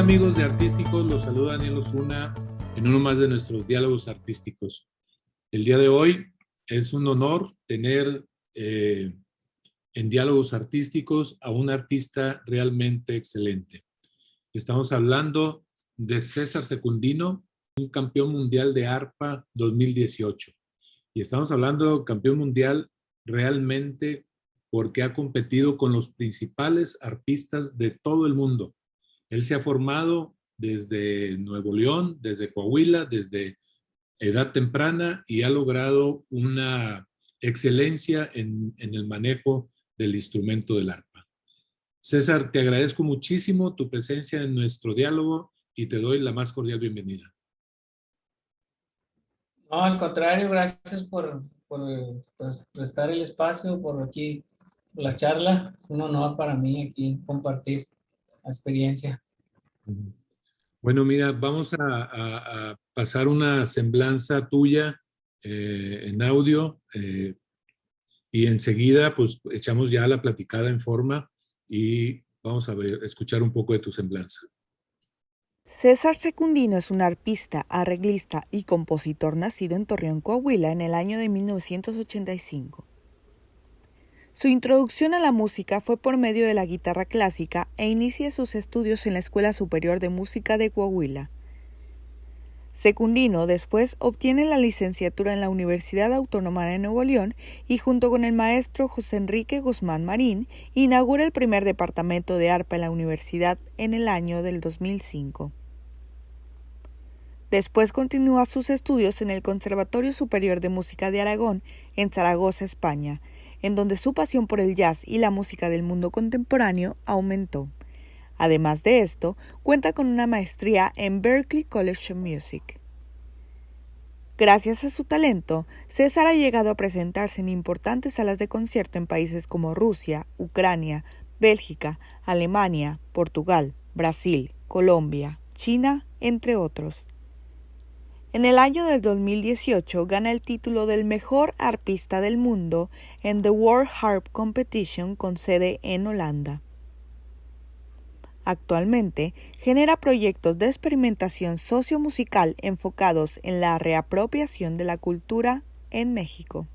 Hola amigos de Artísticos, los saluda Daniel Osuna en uno más de nuestros diálogos artísticos. El día de hoy es un honor tener en diálogos artísticos a un artista realmente excelente. Estamos hablando de César Secundino, un campeón mundial de arpa 2018. Y estamos hablando de campeón mundial realmente porque ha competido con los principales arpistas de todo el mundo. Él se ha formado desde Nuevo León, desde Coahuila, desde edad temprana y ha logrado una excelencia en el manejo del instrumento del arpa. César, te agradezco muchísimo tu presencia en nuestro diálogo y te doy la más cordial bienvenida. No, al contrario, gracias por prestar el espacio, por aquí, por la charla. Un honor para mí aquí compartir la experiencia. Bueno, mira, vamos a pasar una semblanza tuya en audio y enseguida pues echamos ya la platicada en forma y vamos a escuchar un poco de tu semblanza. César Secundino es un arpista, arreglista y compositor nacido en Torreón, Coahuila, en el año de 1985. Su introducción a la música fue por medio de la guitarra clásica e inicia sus estudios en la Escuela Superior de Música de Coahuila. Secundino después obtiene la licenciatura en la Universidad Autónoma de Nuevo León y junto con el maestro José Enrique Guzmán Marín inaugura el primer departamento de arpa en la universidad en el año del 2005. Después continúa sus estudios en el Conservatorio Superior de Música de Aragón, en Zaragoza, España, en donde su pasión por el jazz y la música del mundo contemporáneo aumentó. Además de esto, cuenta con una maestría en Berklee College of Music. Gracias a su talento, César ha llegado a presentarse en importantes salas de concierto en países como Rusia, Ucrania, Bélgica, Alemania, Portugal, Brasil, Colombia, China, entre otros. En el año del 2018 gana el título del mejor arpista del mundo en The World Harp Competition con sede en Holanda. Actualmente genera proyectos de experimentación sociomusical enfocados en la reapropiación de la cultura en México.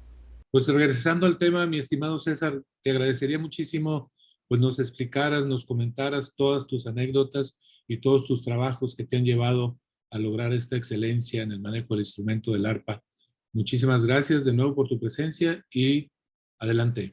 Pues regresando al tema, mi estimado César, te agradecería muchísimo pues nos explicaras, nos comentaras todas tus anécdotas y todos tus trabajos que te han llevado a lograr esta excelencia en el manejo del instrumento del arpa. Muchísimas gracias de nuevo por tu presencia y adelante.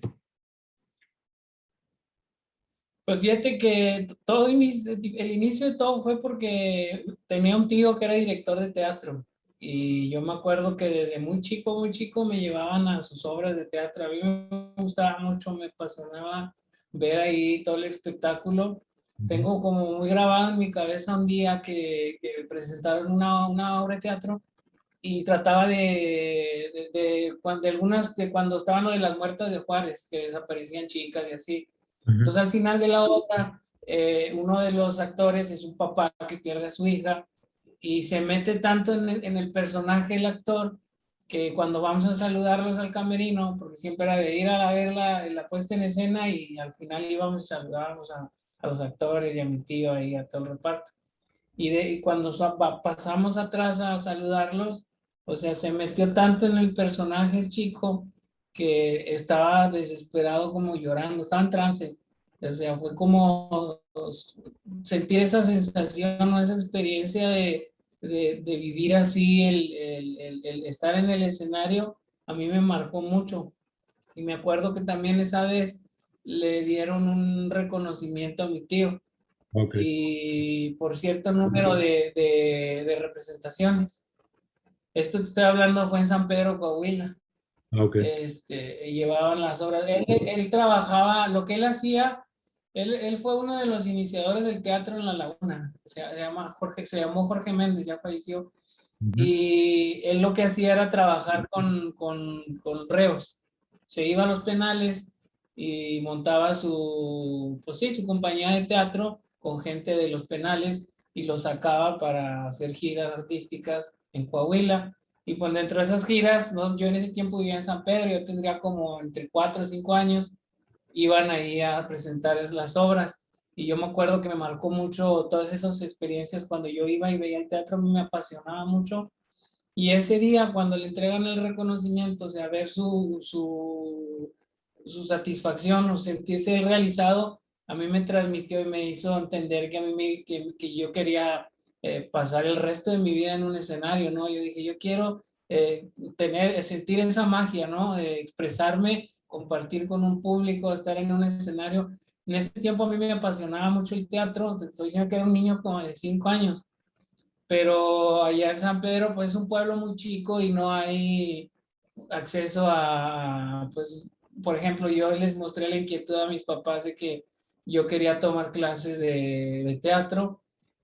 Pues fíjate que el inicio de todo fue porque tenía un tío que era director de teatro y yo me acuerdo que desde muy chico me llevaban a sus obras de teatro. A mí me gustaba mucho, me apasionaba ver ahí todo el espectáculo. Tengo como muy grabado en mi cabeza un día que presentaron una obra de teatro y trataba de cuando estaban lo de las muertas de Juárez, que desaparecían chicas y así. Entonces al final de la obra, uno de los actores es un papá que pierde a su hija y se mete tanto en el personaje del actor que cuando vamos a saludarlos al camerino, porque siempre era de ir a ver la puesta en escena y al final íbamos y saludábamos a los actores y a mi tío ahí, a todo el reparto. Y cuando pasamos atrás a saludarlos, o sea, se metió tanto en el personaje el chico que estaba desesperado como llorando, estaba en trance. O sea, fue como sentir esa sensación o esa experiencia de vivir así, el estar en el escenario, a mí me marcó mucho. Y me acuerdo que también esa vez le dieron un reconocimiento a mi tío. Okay. Y por cierto número de representaciones. Esto te estoy hablando fue en San Pedro, Coahuila. Okay. Llevaban las obras. Él trabajaba, lo que él hacía, él fue uno de los iniciadores del teatro en La Laguna. Se llamó Jorge Méndez, ya falleció. Y él lo que hacía era trabajar con reos. Se iba a los penales y montaba pues sí, su compañía de teatro con gente de los penales y los sacaba para hacer giras artísticas en Coahuila. Y pues dentro de esas giras, ¿no? Yo en ese tiempo vivía en San Pedro, yo tendría como entre 4 o 5 años, iban ahí a presentar las obras. Y yo me acuerdo que me marcó mucho todas esas experiencias cuando yo iba y veía el teatro, a mí me apasionaba mucho. Y ese día, cuando le entregan el reconocimiento, o sea, ver su satisfacción o sentirse realizado, a mí me transmitió y me hizo entender que, que yo quería pasar el resto de mi vida en un escenario, ¿no? Yo dije, yo quiero sentir esa magia, ¿no? De expresarme, compartir con un público, estar en un escenario. En ese tiempo a mí me apasionaba mucho el teatro, te estoy diciendo que era un niño como de 5 años, pero allá en San Pedro pues es un pueblo muy chico y no hay acceso a, pues, por ejemplo, yo les mostré la inquietud a mis papás de que yo quería tomar clases de teatro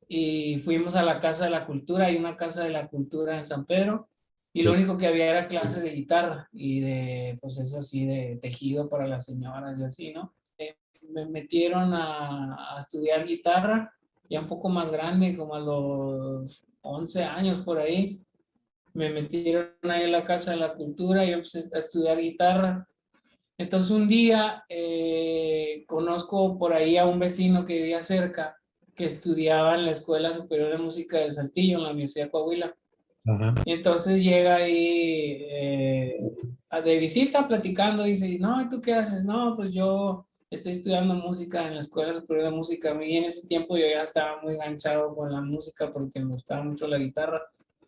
y fuimos a la Casa de la Cultura, hay una Casa de la Cultura en San Pedro, y lo Sí. único que había era clases de guitarra y de, pues eso así, de tejido para las señoras y así, ¿no? Me metieron a estudiar guitarra, ya un poco más grande, como a los 11 años por ahí. Me metieron ahí en la Casa de la Cultura y empecé a estudiar guitarra. Entonces un día conozco por ahí a un vecino que vivía cerca, que estudiaba en la Escuela Superior de Música de Saltillo, en la Universidad de Coahuila. Ajá. Y entonces llega ahí de visita platicando y dice, no, ¿y tú qué haces? No, pues yo estoy estudiando música en la Escuela Superior de Música. A mí en ese tiempo yo ya estaba muy enganchado con la música porque me gustaba mucho la guitarra.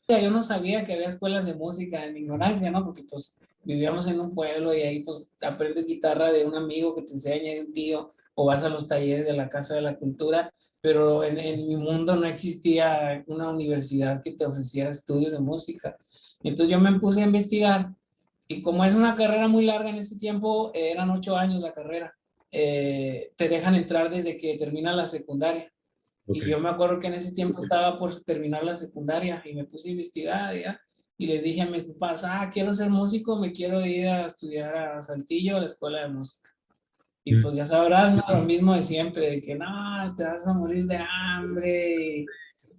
Yo no sabía que había escuelas de música en ignorancia, ¿no? Porque pues vivíamos en un pueblo y ahí pues aprendes guitarra de un amigo que te enseña, de un tío, o vas a los talleres de la Casa de la Cultura, pero en mi mundo no existía una universidad que te ofreciera estudios de música. Entonces yo me puse a investigar y como es una carrera muy larga en ese tiempo, eran 8 años la carrera, te dejan entrar desde que termina la secundaria. Ok. Y yo me acuerdo que en ese tiempo estaba por terminar la secundaria y me puse a investigar ya, y les dije a mis papás, quiero ser músico, me quiero ir a estudiar a Saltillo, a la escuela de música. Y Mm. pues ya sabrás, ¿no? Lo mismo de siempre, de que no, te vas a morir de hambre, y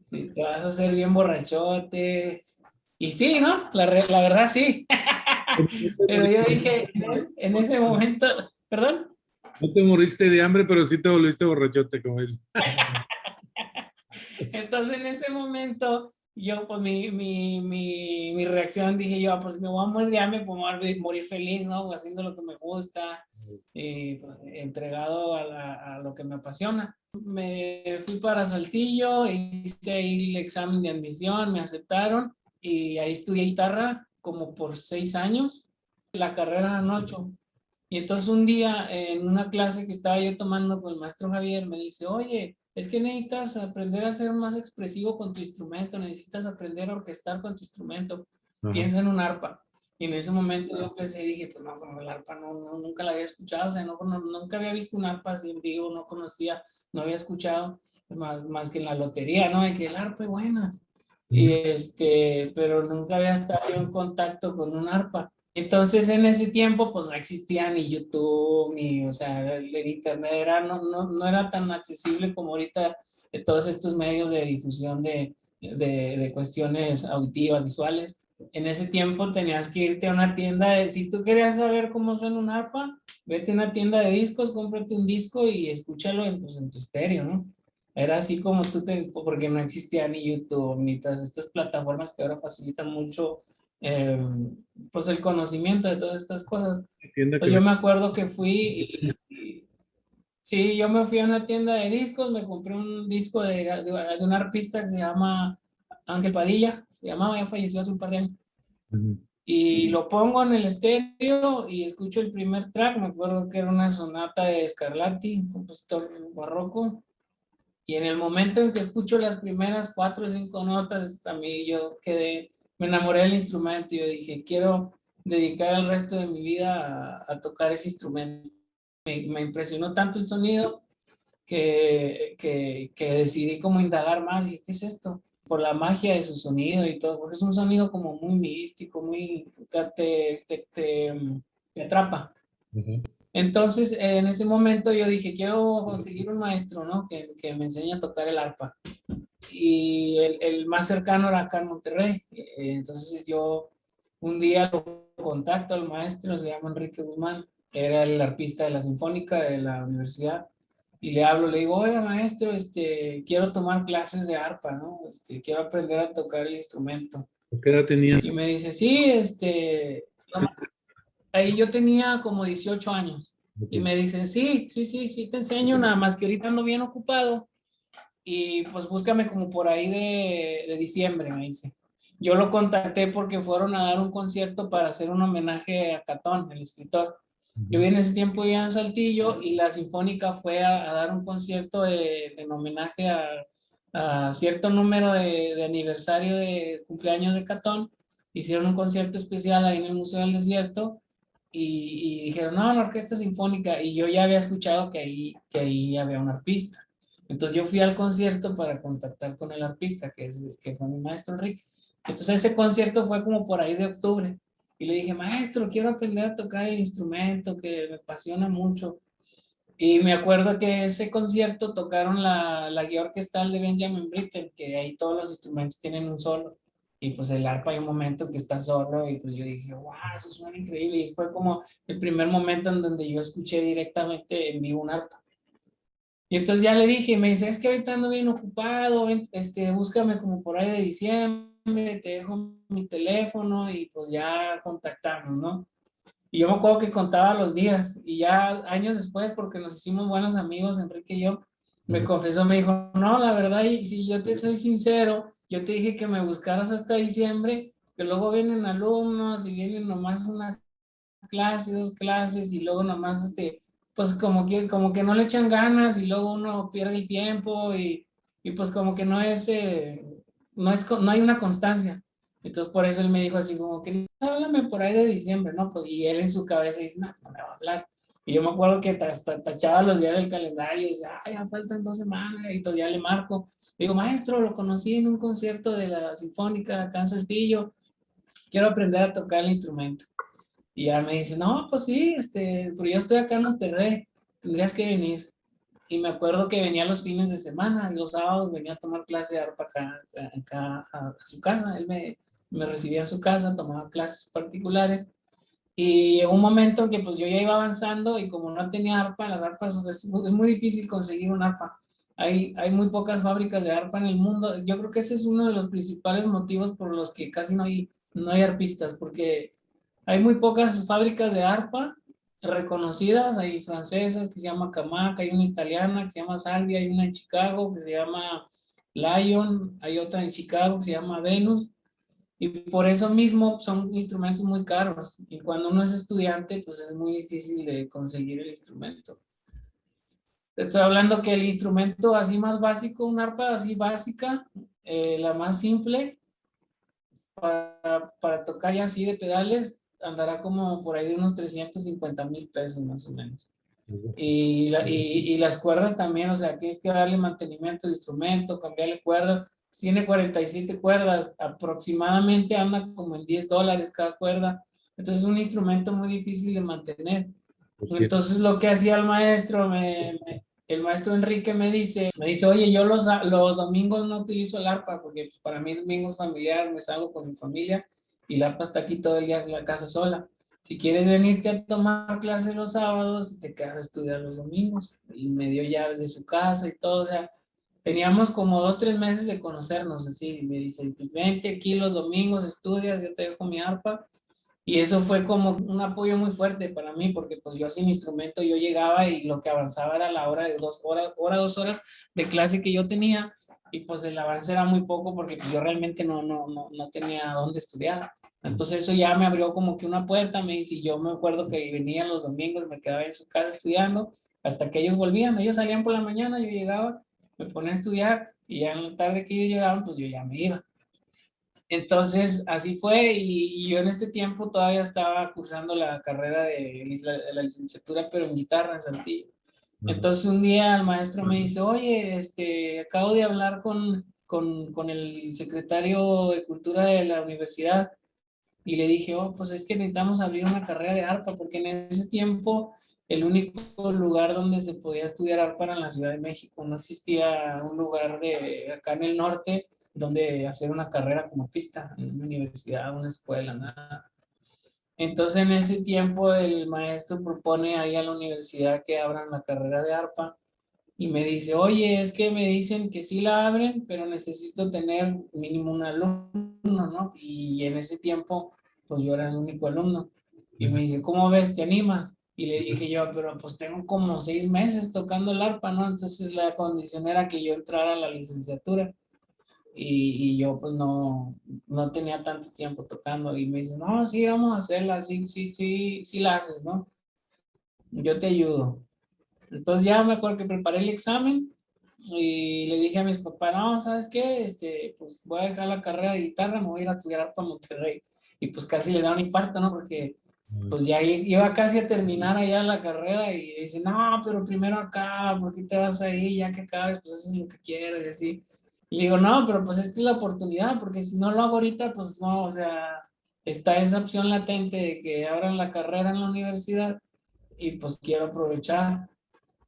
sí, te vas a hacer bien borrachote. Y sí, ¿no? La verdad sí. Pero yo dije, en ese momento, perdón. No te moriste de hambre, pero sí te volviste borrachote, como es. Entonces en ese momento, yo pues mi reacción dije yo, pues me voy a morir de hambre, pues me voy a morir feliz, ¿no? Haciendo lo que me gusta, pues entregado a lo que me apasiona. Me fui para Saltillo, hice ahí el examen de admisión, me aceptaron y ahí estudié guitarra como por 6 años. La carrera eran 8. Y entonces un día en una clase que estaba yo tomando con el maestro Javier me dice, oye, es que necesitas aprender a ser más expresivo con tu instrumento, necesitas aprender a orquestar con tu instrumento, Ajá. piensa en un arpa. Y en ese momento yo pensé y dije, pues no, el arpa nunca la había escuchado, o sea, nunca había visto un arpa así en vivo, no conocía, no había escuchado más que en la lotería, ¿no? De que el arpa es buenas. Y Mm. pero nunca había estado yo en contacto con un arpa. Entonces en ese tiempo pues no existía ni YouTube, ni, o sea, el internet no era tan accesible como ahorita todos estos medios de difusión de cuestiones auditivas, visuales. En ese tiempo tenías que irte a una tienda, si tú querías saber cómo suena un arpa, vete a una tienda de discos, cómprate un disco y escúchalo pues, en tu estéreo, ¿no? Era así como porque no existía ni YouTube, ni todas estas plataformas que ahora facilitan mucho eh, pues el conocimiento de todas estas cosas. Entiendo que Pues yo me acuerdo que fui sí, yo me fui a una tienda de discos, me compré un disco de un artista que se llama Ángel Padilla, se llamaba, ya falleció hace un par de años. Ujú. Y lo pongo en el estéreo y escucho el primer track, me acuerdo que era una sonata de Scarlatti, un compositor barroco. Y en el momento en que escucho las primeras 4 o 5 notas, a mí yo quedé, me enamoré del instrumento y yo dije, quiero dedicar el resto de mi vida a tocar ese instrumento. Me impresionó tanto el sonido que decidí como indagar más. Y ¿qué es esto? Por la magia de su sonido y todo, porque es un sonido como muy místico, muy, te atrapa. Ujú. Entonces, en ese momento yo dije, quiero conseguir un maestro, ¿no? Que me enseñe a tocar el arpa. Y el más cercano era acá en Monterrey. Entonces yo un día lo contacto al maestro, se llama Enrique Guzmán, era el arpista de la Sinfónica de la universidad. y le hablo, le digo, oiga, maestro, quiero tomar clases de arpa, ¿no? Quiero aprender a tocar el instrumento. ¿Qué edad tenías? Y me dice, sí, ahí yo tenía como 18 años. Y me dicen, sí, sí, sí, sí, te enseño, nada más que ahorita ando bien ocupado. Y pues búscame como por ahí de diciembre, me dice. Yo lo contacté porque fueron a dar un concierto para hacer un homenaje a Catón, el escritor. Yo vi en ese tiempo ya en Saltillo y la Sinfónica fue a dar un concierto en homenaje a cierto número de aniversario de cumpleaños de Catón. Hicieron un concierto especial ahí en el Museo del Desierto y dijeron, no, la orquesta sinfónica. Y yo ya había escuchado que ahí había un arpista. Entonces yo fui al concierto para contactar con el arpista, que fue mi maestro Enrique. Entonces ese concierto fue como por ahí de octubre. Y le dije, maestro, quiero aprender a tocar el instrumento que me apasiona mucho. Y me acuerdo que ese concierto tocaron la guía orquestal de Benjamin Britten, que ahí todos los instrumentos tienen un solo. Y pues el arpa hay un momento que está solo y pues yo dije, wow, eso suena increíble. Y fue como el primer momento en donde yo escuché directamente en vivo un arpa. Y entonces ya le dije, y me dice, es que ahorita ando bien ocupado, búscame como por ahí de diciembre, te dejo mi teléfono y pues ya contactamos, ¿no? Y yo me acuerdo que contaba los días y ya años después, porque nos hicimos buenos amigos, Enrique y yo, me confesó, me dijo, no, la verdad, y si yo te soy sincero, yo te dije que me buscaras hasta diciembre, que luego vienen alumnos y vienen nomás una clase, dos clases y luego nomás pues como que no le echan ganas y luego uno pierde el tiempo y pues como que no hay una constancia. Entonces por eso él me dijo así como que háblame por ahí de diciembre, ¿no? Pues, y él en su cabeza dice, no, no me va a hablar. Y yo me acuerdo que hasta tachaba los días del calendario y decía, ay, ya faltan 2 semanas y todavía le marco. Digo, maestro, lo conocí en un concierto de la Sinfónica acá en Saltillo, quiero aprender a tocar el instrumento. Y ya me dice, no, pues sí, pero yo estoy acá en Monterrey, tendrías que venir. Y me acuerdo que venía los fines de semana, y los sábados venía a tomar clase de arpa acá a su casa. Él me recibía en su casa, tomaba clases particulares. Y llegó un momento en que pues yo ya iba avanzando y como no tenía arpa, las arpas es muy difícil conseguir un arpa. Hay muy pocas fábricas de arpa en el mundo. Yo creo que ese es uno de los principales motivos por los que casi no hay arpistas, porque hay muy pocas fábricas de arpa reconocidas. Hay francesas que se llama Camac, hay una italiana que se llama Salvia, hay una en Chicago que se llama Lion, hay otra en Chicago que se llama Venus. Y por eso mismo son instrumentos muy caros. Y cuando uno es estudiante, pues es muy difícil de conseguir el instrumento. Te estoy hablando que el instrumento así más básico, una arpa así básica, la más simple, para tocar ya así de pedales, andará como por ahí de unos 350,000 pesos más o menos. Y las cuerdas también, o sea, tienes que darle mantenimiento al instrumento, cambiarle cuerdas. Tiene 47 cuerdas, aproximadamente anda como en $10 cada cuerda. Entonces es un instrumento muy difícil de mantener. Entonces lo que hacía el maestro, el maestro Enrique me dice, oye, yo los domingos no utilizo el arpa porque pues, para mí el domingo es familiar, me salgo con mi familia y el arpa está aquí todo el día en la casa sola. Si quieres venirte a tomar clases los sábados, te quedas a estudiar los domingos. Y me dio llaves de su casa y todo. O sea, teníamos como 2, 3 meses de conocernos, así. Y me dice, pues vente aquí los domingos, estudias, yo te dejo mi arpa. Y eso fue como un apoyo muy fuerte para mí, porque pues yo sin instrumento yo llegaba y lo que avanzaba era la hora de 2 horas de clase que yo tenía. Y pues el avance era muy poco porque pues, yo realmente no tenía dónde estudiar. Entonces eso ya me abrió como que una puerta, me dice, y yo me acuerdo que venían los domingos, me quedaba en su casa estudiando, hasta que ellos volvían, ellos salían por la mañana, yo llegaba, me ponía a estudiar, y ya en la tarde que ellos llegaban, pues yo ya me iba. Entonces así fue, y yo en este tiempo todavía estaba cursando la carrera de la licenciatura, pero en guitarra en Saltillo. Entonces un día el maestro me dice, oye, acabo de hablar con el secretario de Cultura de la universidad. Y le dije, oh, pues es que necesitamos abrir una carrera de arpa, porque en ese tiempo el único lugar donde se podía estudiar arpa era en la Ciudad de México. No existía un lugar acá en el norte donde hacer una carrera como pista, en una universidad, una escuela, nada. Entonces en ese tiempo el maestro propone ahí a la universidad que abran la carrera de arpa y me dice, oye, es que me dicen que sí la abren, pero necesito tener mínimo un alumno, ¿no? Y en ese tiempo, pues yo era su único alumno. Y me dice, ¿cómo ves? ¿Te animas? Y le dije yo, pero pues tengo como 6 meses tocando el arpa, ¿no? Entonces la condición era que yo entrara a la licenciatura. Y yo pues no tenía tanto tiempo tocando. Y me dice, no, sí, vamos a hacerla, sí, sí, sí, sí la haces, ¿no? Yo te ayudo. Entonces ya me acuerdo que preparé el examen y le dije a mis papás, no, ¿sabes qué? Pues voy a dejar la carrera de guitarra, me voy a ir a estudiar para Monterrey. Y pues casi le da un infarto, ¿no? Porque pues ya iba casi a terminar allá la carrera y dice, no, pero primero acá, ¿por qué te vas ahí? Ya que acabes, pues eso es lo que quieres y así. Y le digo, no, pero pues esta es la oportunidad, porque si no lo hago ahorita, pues no, o sea, está esa opción latente de que abran la carrera en la universidad y pues quiero aprovechar.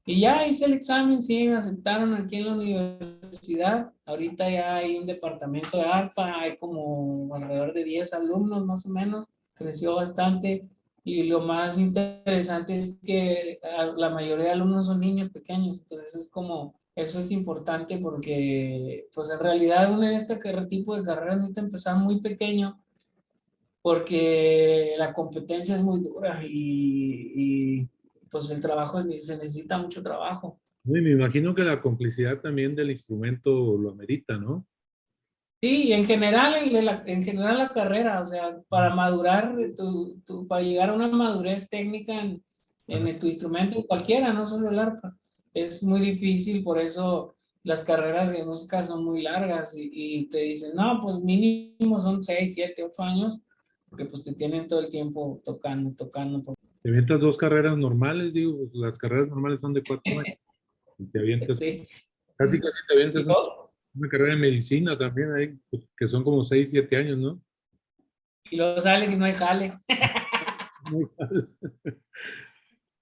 Y ya hice el examen, sí, me aceptaron aquí en la universidad. Ahorita ya hay un departamento de arpa, hay como alrededor de 10 alumnos más o menos, creció bastante. Y lo más interesante es que la mayoría de alumnos son niños pequeños, entonces eso es importante porque pues en realidad uno en este tipo de carrera necesita empezar muy pequeño porque la competencia es muy dura y pues el trabajo se necesita mucho trabajo. No, y me imagino que la complicidad también del instrumento lo amerita, ¿no? Sí, y en general, en general la carrera, o sea, para madurar, para llegar a una madurez técnica Ajá. en tu instrumento, cualquiera, no solo el arpa, es muy difícil, por eso las carreras de música son muy largas y te dicen, no, pues mínimo son 6, 7, 8 años, porque pues te tienen todo el tiempo tocando, tocando. Te avientas dos carreras normales, digo, pues, las carreras normales son de 4 años. Y te avientas, Sí. casi casi te ¿Y avientas vos? una carrera de medicina también ahí, pues, que son como 6, 7 años, ¿no? Y luego sales y no hay jale. Muy mal.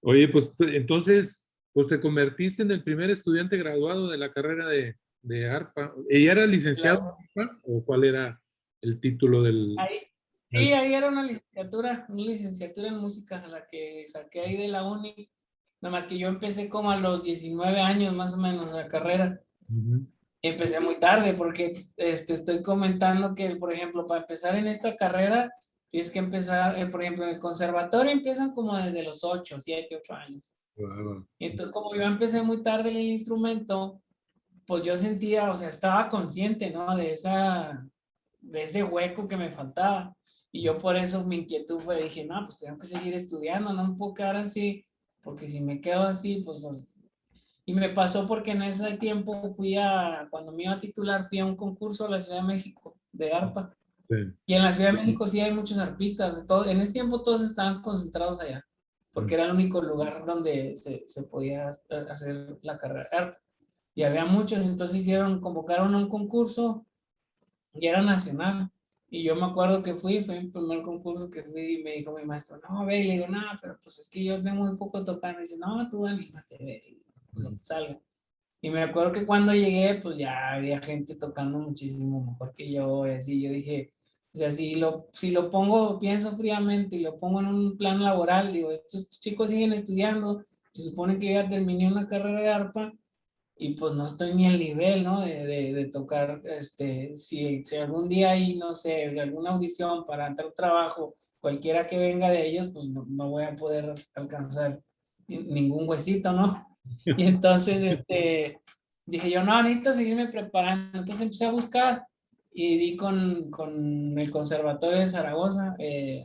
Oye, pues entonces, pues te convertiste en el primer estudiante graduado de la carrera de arpa. ¿Ella era licenciado en arpa o cuál era el título del Ahí, sí, maestro? ahí era una licenciatura en música, la que saqué ahí de la uni. Nada más que yo empecé como a los 19 años más o menos la carrera. Ujú. Empecé muy tarde porque estoy comentando que, por ejemplo, para empezar en esta carrera, tienes que empezar, por ejemplo, en el conservatorio empiezan como desde los 8, 7, 8 años. Wow. Y entonces, como yo empecé muy tarde en el instrumento, pues yo sentía, o sea, estaba consciente, ¿no? De ese hueco que me faltaba. Y yo por eso mi inquietud fue, dije, no, pues tengo que seguir estudiando, no me puedo quedar así, porque si me quedo así, pues... Y me pasó porque en ese tiempo cuando me iba a titular, fui a un concurso a la Ciudad de México de arpa. Sí. Y en la Ciudad de México sí hay muchos arpistas, en ese tiempo todos estaban concentrados allá, porque era el único lugar donde se podía hacer la carrera de arpa. Y había muchos, entonces convocaron a un concurso y era nacional. Y yo me acuerdo que fue el primer concurso que fui y me dijo mi maestro, no, ve, y le digo, no, pero pues es que yo tengo muy poco tocando. Y dice, no, tú anímate, ve, y, pues lo que salga. Y me acuerdo que cuando llegué, pues ya había gente tocando muchísimo mejor que yo, y así yo dije, o sea, si lo pongo, pienso fríamente y lo pongo en un plan laboral, digo, estos chicos siguen estudiando, se supone que yo ya terminé una carrera de arpa, y pues no estoy ni al nivel, ¿no? De tocar, si algún día hay, no sé, alguna audición para entrar a trabajo, cualquiera que venga de ellos, pues no voy a poder alcanzar ningún huesito, ¿no? Y entonces, dije yo, no, necesito seguirme preparando. Entonces empecé a buscar y di con el Conservatorio de Zaragoza,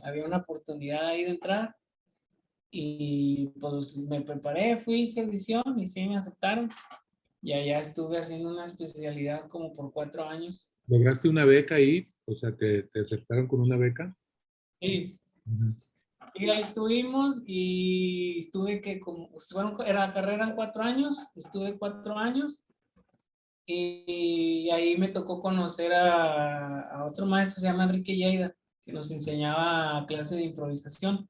había una oportunidad ahí de entrar y pues me preparé, fui, hice audición y sí me aceptaron. Y allá estuve haciendo una especialidad como por 4 años. ¿Lograste una beca ahí? O sea, ¿te aceptaron con una beca? Y, Ujú. y ahí estuvimos y estuve bueno, era la carrera en 4 años, estuve 4 años y ahí me tocó conocer a otro maestro, se llama Enrique Lleida, que nos enseñaba clase de improvisación.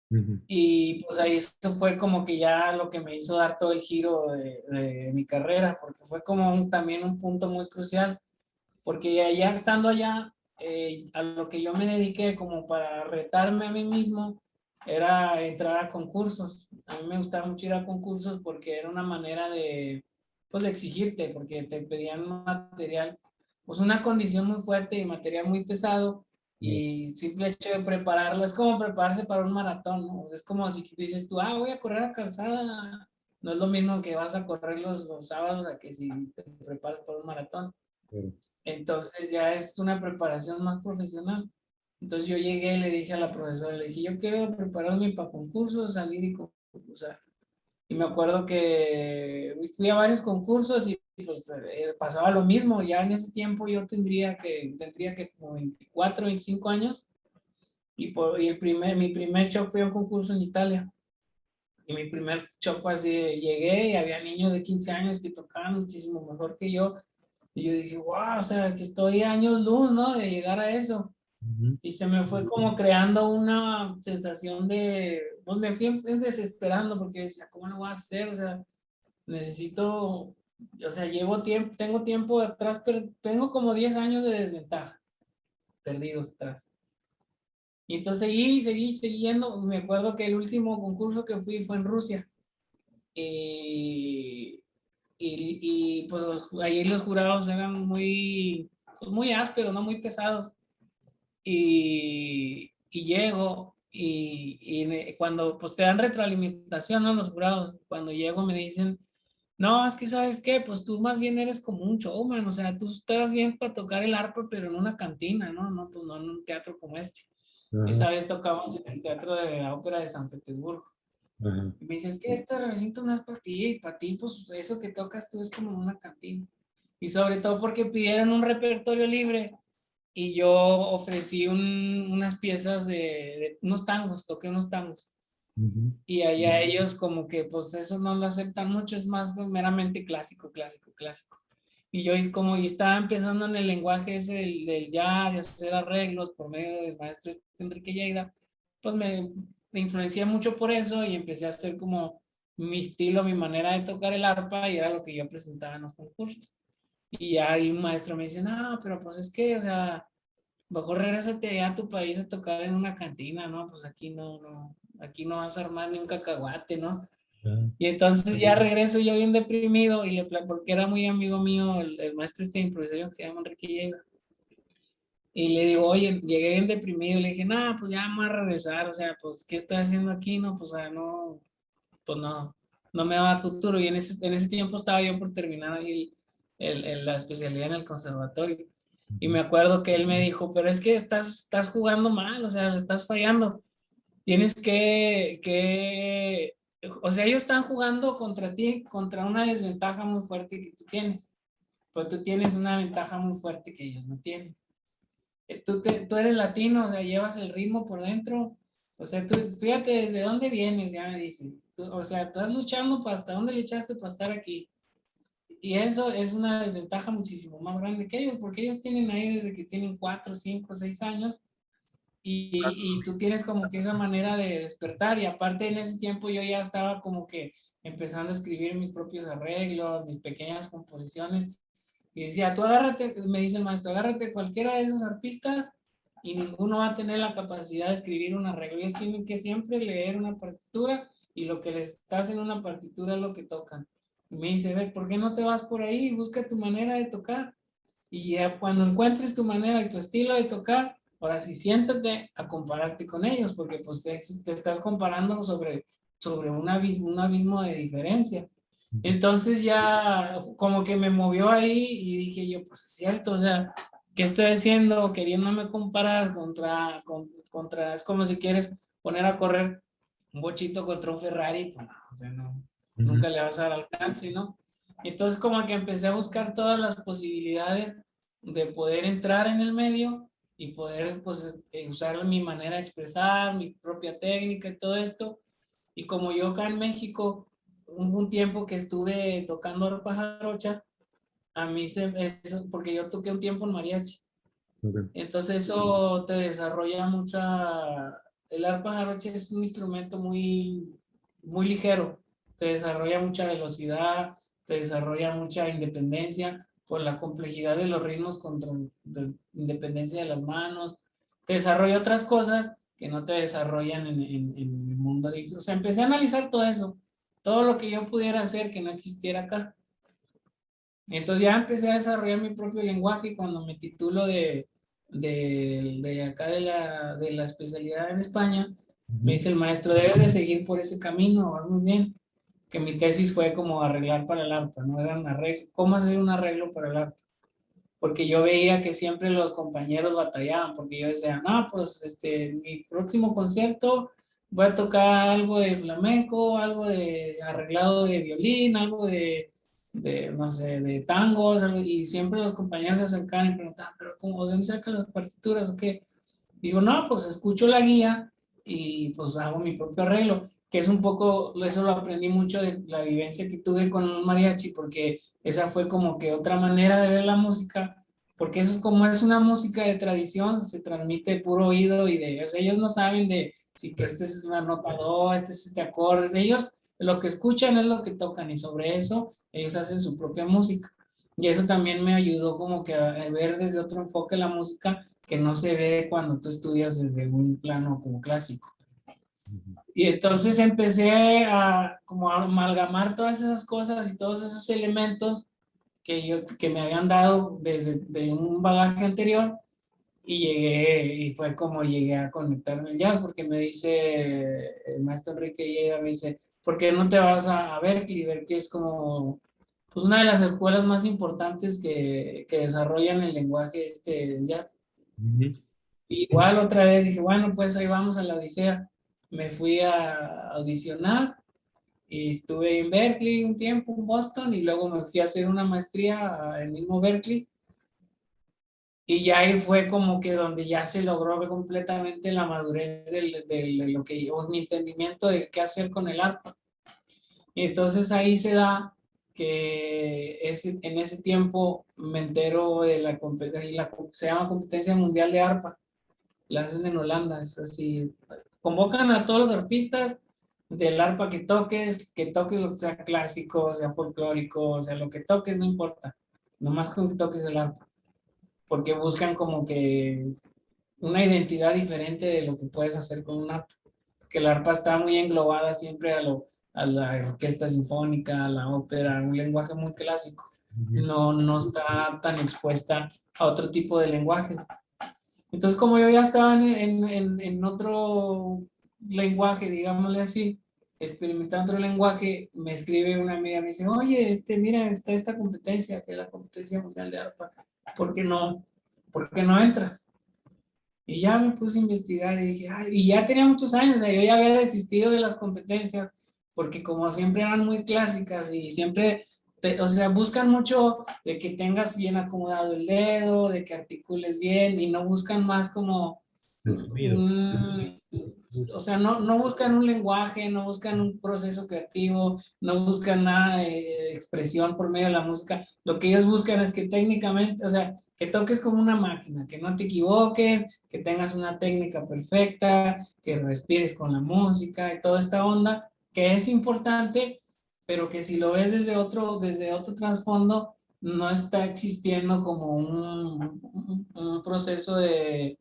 Ujú. Y pues ahí eso fue como que ya lo que me hizo dar todo el giro de mi carrera, porque fue como también un punto muy crucial porque ya estando allá, a lo que yo me dediqué como para retarme a mí mismo, era entrar a concursos. A mí me gustaba mucho ir a concursos porque era una manera de, pues, de exigirte, porque te pedían material, pues una condición muy fuerte y material muy pesado, y simple hecho de prepararlo es como prepararse para un maratón, ¿no? Es como si dices tú, voy a correr a calzada. No es lo mismo que vas a correr los sábados a que si te preparas para un maratón. Entonces ya es una preparación más profesional. Entonces yo llegué y le dije a la profesora, le dije, yo quiero prepararme para concursos, salir y concursar. Y me acuerdo que fui a varios concursos y pues pasaba lo mismo. Ya en ese tiempo yo tendría que como 24, 25 años. Y mi primer show fue un concurso en Italia. Y mi primer show fue así, llegué y había niños de 15 años que tocaban muchísimo mejor que yo. Y yo dije, wow, o sea, que estoy años luz, ¿no? De llegar a eso. Y se me fue como creando una sensación de, pues me fui desesperando porque decía, ¿cómo lo voy a hacer? O sea, necesito, o sea, llevo tiempo, tengo tiempo atrás, pero tengo como 10 años de desventaja, perdidos atrás. Y entonces seguí yendo. Me acuerdo que el último concurso que fui fue en Rusia. Pues ahí los jurados eran muy, pues, muy ásperos, ¿no? Muy pesados. Y llego cuando pues te dan retroalimentación, ¿no? Los jurados, cuando llego me dicen, no, es que sabes qué, pues tú más bien eres como un showman, o sea, tú estás bien para tocar el arpa, pero en una cantina, ¿no? No, pues no en un teatro como este. Esa vez tocamos en el Teatro de la Ópera de San Petersburgo. Y me dice, es que este recinto no es para ti, pues eso que tocas tú es como en una cantina. Y sobre todo porque pidieron un repertorio libre y yo ofrecí unas piezas de unos tangos, toqué unos tangos. Y allá ellos como que pues eso no lo aceptan mucho, es más meramente clásico, clásico, clásico. Y yo como yo estaba empezando en el lenguaje ese del jazz, de hacer arreglos por medio del maestro Enrique Lleida, pues me influencié mucho por eso y empecé a hacer como mi estilo, mi manera de tocar el arpa, y era lo que yo presentaba en los concursos. Y ya ahí un maestro me dice, no, pero pues es que, o sea, mejor regrésate a tu país a tocar en una cantina, ¿no? Pues aquí aquí no vas a armar ni un cacahuate, ¿no? Y entonces ya regreso yo bien deprimido porque era muy amigo mío el maestro de improvisación que se llama Enrique Llega. Y le digo, oye, llegué bien deprimido, le dije, no, pues ya vamos a regresar, o sea, pues, ¿qué estoy haciendo aquí? No, pues, o sea, no, pues no me va a dar futuro. Y en ese tiempo estaba yo por terminar ahí la especialidad en el conservatorio. Y me acuerdo que él me dijo, pero es que estás jugando mal, o sea, estás fallando. Tienes o sea, ellos están jugando contra ti, contra una desventaja muy fuerte que tú tienes. Pero tú tienes una ventaja muy fuerte que ellos no tienen. Tú eres latino, o sea, llevas el ritmo por dentro. O sea, tú fíjate desde dónde vienes, ya me dice. O sea, estás luchando para hasta dónde luchaste para estar aquí. Y eso es una desventaja muchísimo más grande que ellos, porque ellos tienen ahí desde que tienen 4, 5, 6 años, y tú tienes como que esa manera de despertar. Y aparte en ese tiempo yo ya estaba como que empezando a escribir mis propios arreglos, mis pequeñas composiciones. Y decía, tú agárrate, me dice el maestro, agárrate cualquiera de esos arpistas y ninguno va a tener la capacidad de escribir un arreglo. Ellos tienen que siempre leer una partitura y lo que les está en una partitura es lo que tocan. Y me dice, ve, ¿por qué no te vas por ahí y busca tu manera de tocar? Y ya cuando encuentres tu manera y tu estilo de tocar, ahora sí siéntate a compararte con ellos, porque pues te estás comparando sobre un abismo de diferencia. Entonces ya como que me movió ahí y dije yo, pues es cierto, o sea, ¿qué estoy haciendo queriéndome comparar contra, es como si quieres poner a correr un bochito contra un Ferrari? Pues no, o sea, no, nunca le vas a dar alcance, ¿no? Entonces como que empecé a buscar todas las posibilidades de poder entrar en el medio y poder pues usar mi manera de expresar, mi propia técnica y todo esto. Y como yo acá en México, hubo un tiempo que estuve tocando arpa jarocha, a mí porque yo toqué un tiempo en mariachi. Entonces eso te desarrolla el arpa jarocha es un instrumento muy ligero, te desarrolla mucha velocidad, te desarrolla mucha independencia por la complejidad de los ritmos contra la independencia de las manos, te desarrolla otras cosas que no te desarrollan en el mundo. O sea, empecé a analizar todo eso, todo lo que yo pudiera hacer que no existiera acá. Entonces ya empecé a desarrollar mi propio lenguaje y cuando me titulo de acá de la especialidad en España, me dice el maestro, debes de seguir por ese camino, va muy bien. Que mi tesis fue como arreglar para el arpa, ¿no? Era un arreglo, cómo hacer un arreglo para el arpa. Porque yo veía que siempre los compañeros batallaban, porque yo decía, no, pues mi próximo concierto voy a tocar algo de flamenco, algo de arreglado de violín, algo de no sé, de tangos, y siempre los compañeros se acercaban y preguntaban, pero ¿cómo, de dónde sacan las partituras o qué? Digo, no, pues escucho la guía y pues hago mi propio arreglo, que es un poco, eso lo aprendí mucho de la vivencia que tuve con un mariachi, porque esa fue como que otra manera de ver la música, porque eso es como es una música de tradición, se transmite de puro oído y de, o sea, ellos no saben de si que este es una nota do, este es este acorde, ellos lo que escuchan es lo que tocan y sobre eso ellos hacen su propia música. Y eso también me ayudó como que a ver desde otro enfoque la música que no se ve cuando tú estudias desde un plano como clásico. Y entonces empecé a como a amalgamar todas esas cosas y todos esos elementos que me habían dado desde de un bagaje anterior y llegué, y fue como llegué a conectarme al jazz, porque me dice el maestro Enrique Lleida, me dice, ¿por qué no te vas a Berkeley? Berkeley es como pues una de las escuelas más importantes que desarrollan el lenguaje jazz. Igual otra vez dije, bueno, pues ahí vamos a la Odisea. Me fui a audicionar y estuve en Berkeley un tiempo, en Boston, y luego me fui a hacer una maestría en el mismo Berkeley. Y ya ahí fue como que donde ya se logró completamente la madurez de lo que yo, mi entendimiento de qué hacer con el arpa. Y entonces ahí se da que en ese tiempo me entero de la competencia, se llama Competencia Mundial de Arpa, la hacen en Holanda, es así, convocan a todos los arpistas del arpa que toques lo que sea clásico, sea folclórico, sea lo que toques, no importa, nomás con que toques el arpa, porque buscan como que una identidad diferente de lo que puedes hacer con un arpa, que el arpa está muy englobada siempre a la orquesta sinfónica, a la ópera, un lenguaje muy clásico, no está tan expuesta a otro tipo de lenguajes. Entonces, como yo ya estaba en otro lenguaje, digámosle así, experimentando otro lenguaje, me escribe una amiga, me dice, oye, mira, está esta competencia, que es la competencia mundial de arpa, ¿por qué no entras? Y ya me puse a investigar y dije, ay, y ya tenía muchos años, o sea, yo ya había desistido de las competencias, porque como siempre eran muy clásicas y siempre, o sea, buscan mucho de que tengas bien acomodado el dedo, de que articules bien, y no buscan más como, o sea, no buscan un lenguaje, no buscan un proceso creativo, no buscan nada de expresión por medio de la música. Lo que ellos buscan es que técnicamente, o sea, que toques como una máquina, que no te equivoques, que tengas una técnica perfecta, que respires con la música y toda esta onda, que es importante, pero que si lo ves desde otro trasfondo, no está existiendo como un proceso de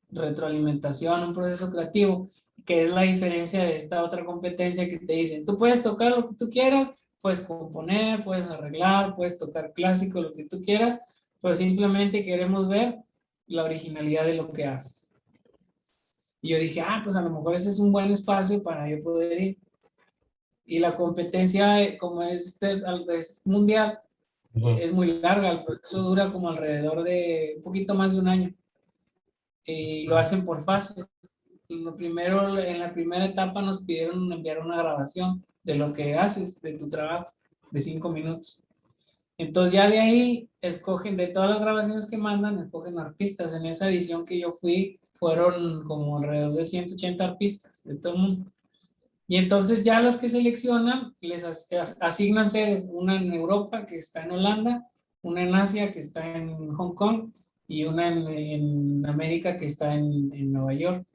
retroalimentación, un proceso creativo, que es la diferencia de esta otra competencia que te dicen, tú puedes tocar lo que tú quieras, puedes componer, puedes arreglar, puedes tocar clásico, lo que tú quieras, pero simplemente queremos ver la originalidad de lo que haces. Y yo dije, pues a lo mejor ese es un buen espacio para yo poder ir. Y la competencia, como es mundial, es muy larga, el proceso dura como alrededor de un poquito más de un año. Y lo hacen por fases. Primero, en la primera etapa nos pidieron enviar una grabación de lo que haces, de tu trabajo, de 5 minutos. Entonces ya de ahí escogen, de todas las grabaciones que mandan, escogen arpistas. En esa edición que yo fui, fueron como alrededor de 180 arpistas de todo el mundo. Y entonces ya los que seleccionan, les asignan sedes, una en Europa, que está en Holanda, una en Asia, que está en Hong Kong, y una en América, que está en Nueva York.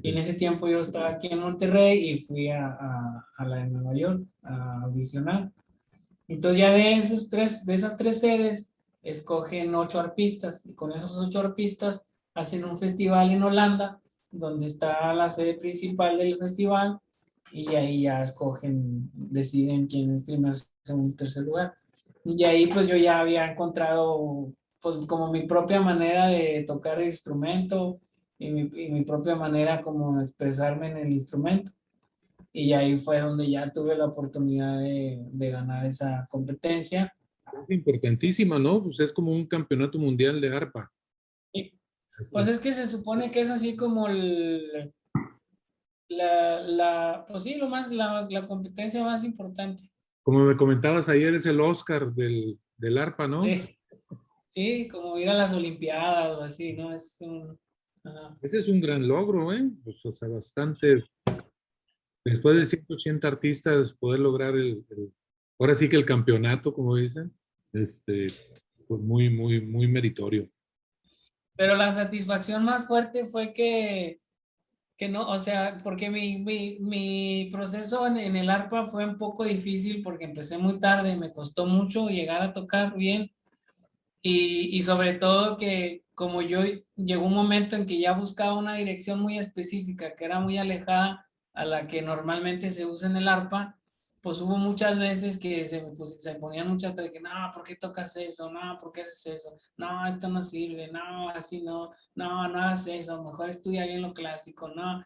Y en ese tiempo yo estaba aquí en Monterrey y fui a la de Nueva York a audicionar. Entonces ya de esas tres sedes escogen 8 arpistas y con esos 8 arpistas hacen un festival en Holanda donde está la sede principal del festival, y ahí ya escogen, deciden quién es primer, segundo y tercer lugar. Y ahí pues yo ya había encontrado pues como mi propia manera de tocar el instrumento y mi propia manera como de expresarme en el instrumento. Y ahí fue donde ya tuve la oportunidad de ganar esa competencia. Es importantísima, ¿no? Pues es como un campeonato mundial de arpa. Y, pues es que se supone que es así como pues sí, la competencia más importante. Como me comentabas ayer, es el Oscar del arpa, ¿no? Sí, sí, como ir a las Olimpiadas o así, ¿no? Ajá. Ese es un gran logro, ¿eh? Pues, o sea, bastante. Después de 180 artistas, poder lograr ahora sí que el campeonato, como dicen, pues muy, muy, muy meritorio. Pero la satisfacción más fuerte fue que no, o sea, porque mi proceso en el arpa fue un poco difícil porque empecé muy tarde, me costó mucho llegar a tocar bien y sobre todo que como yo llegó un momento en que ya buscaba una dirección muy específica que era muy alejada a la que normalmente se usa en el arpa, pues hubo muchas veces que se ponían muchas trabas que no, ¿por qué tocas eso? No, ¿por qué haces eso? No, esto no sirve, no, así no, no hagas eso, mejor estudia bien lo clásico, no.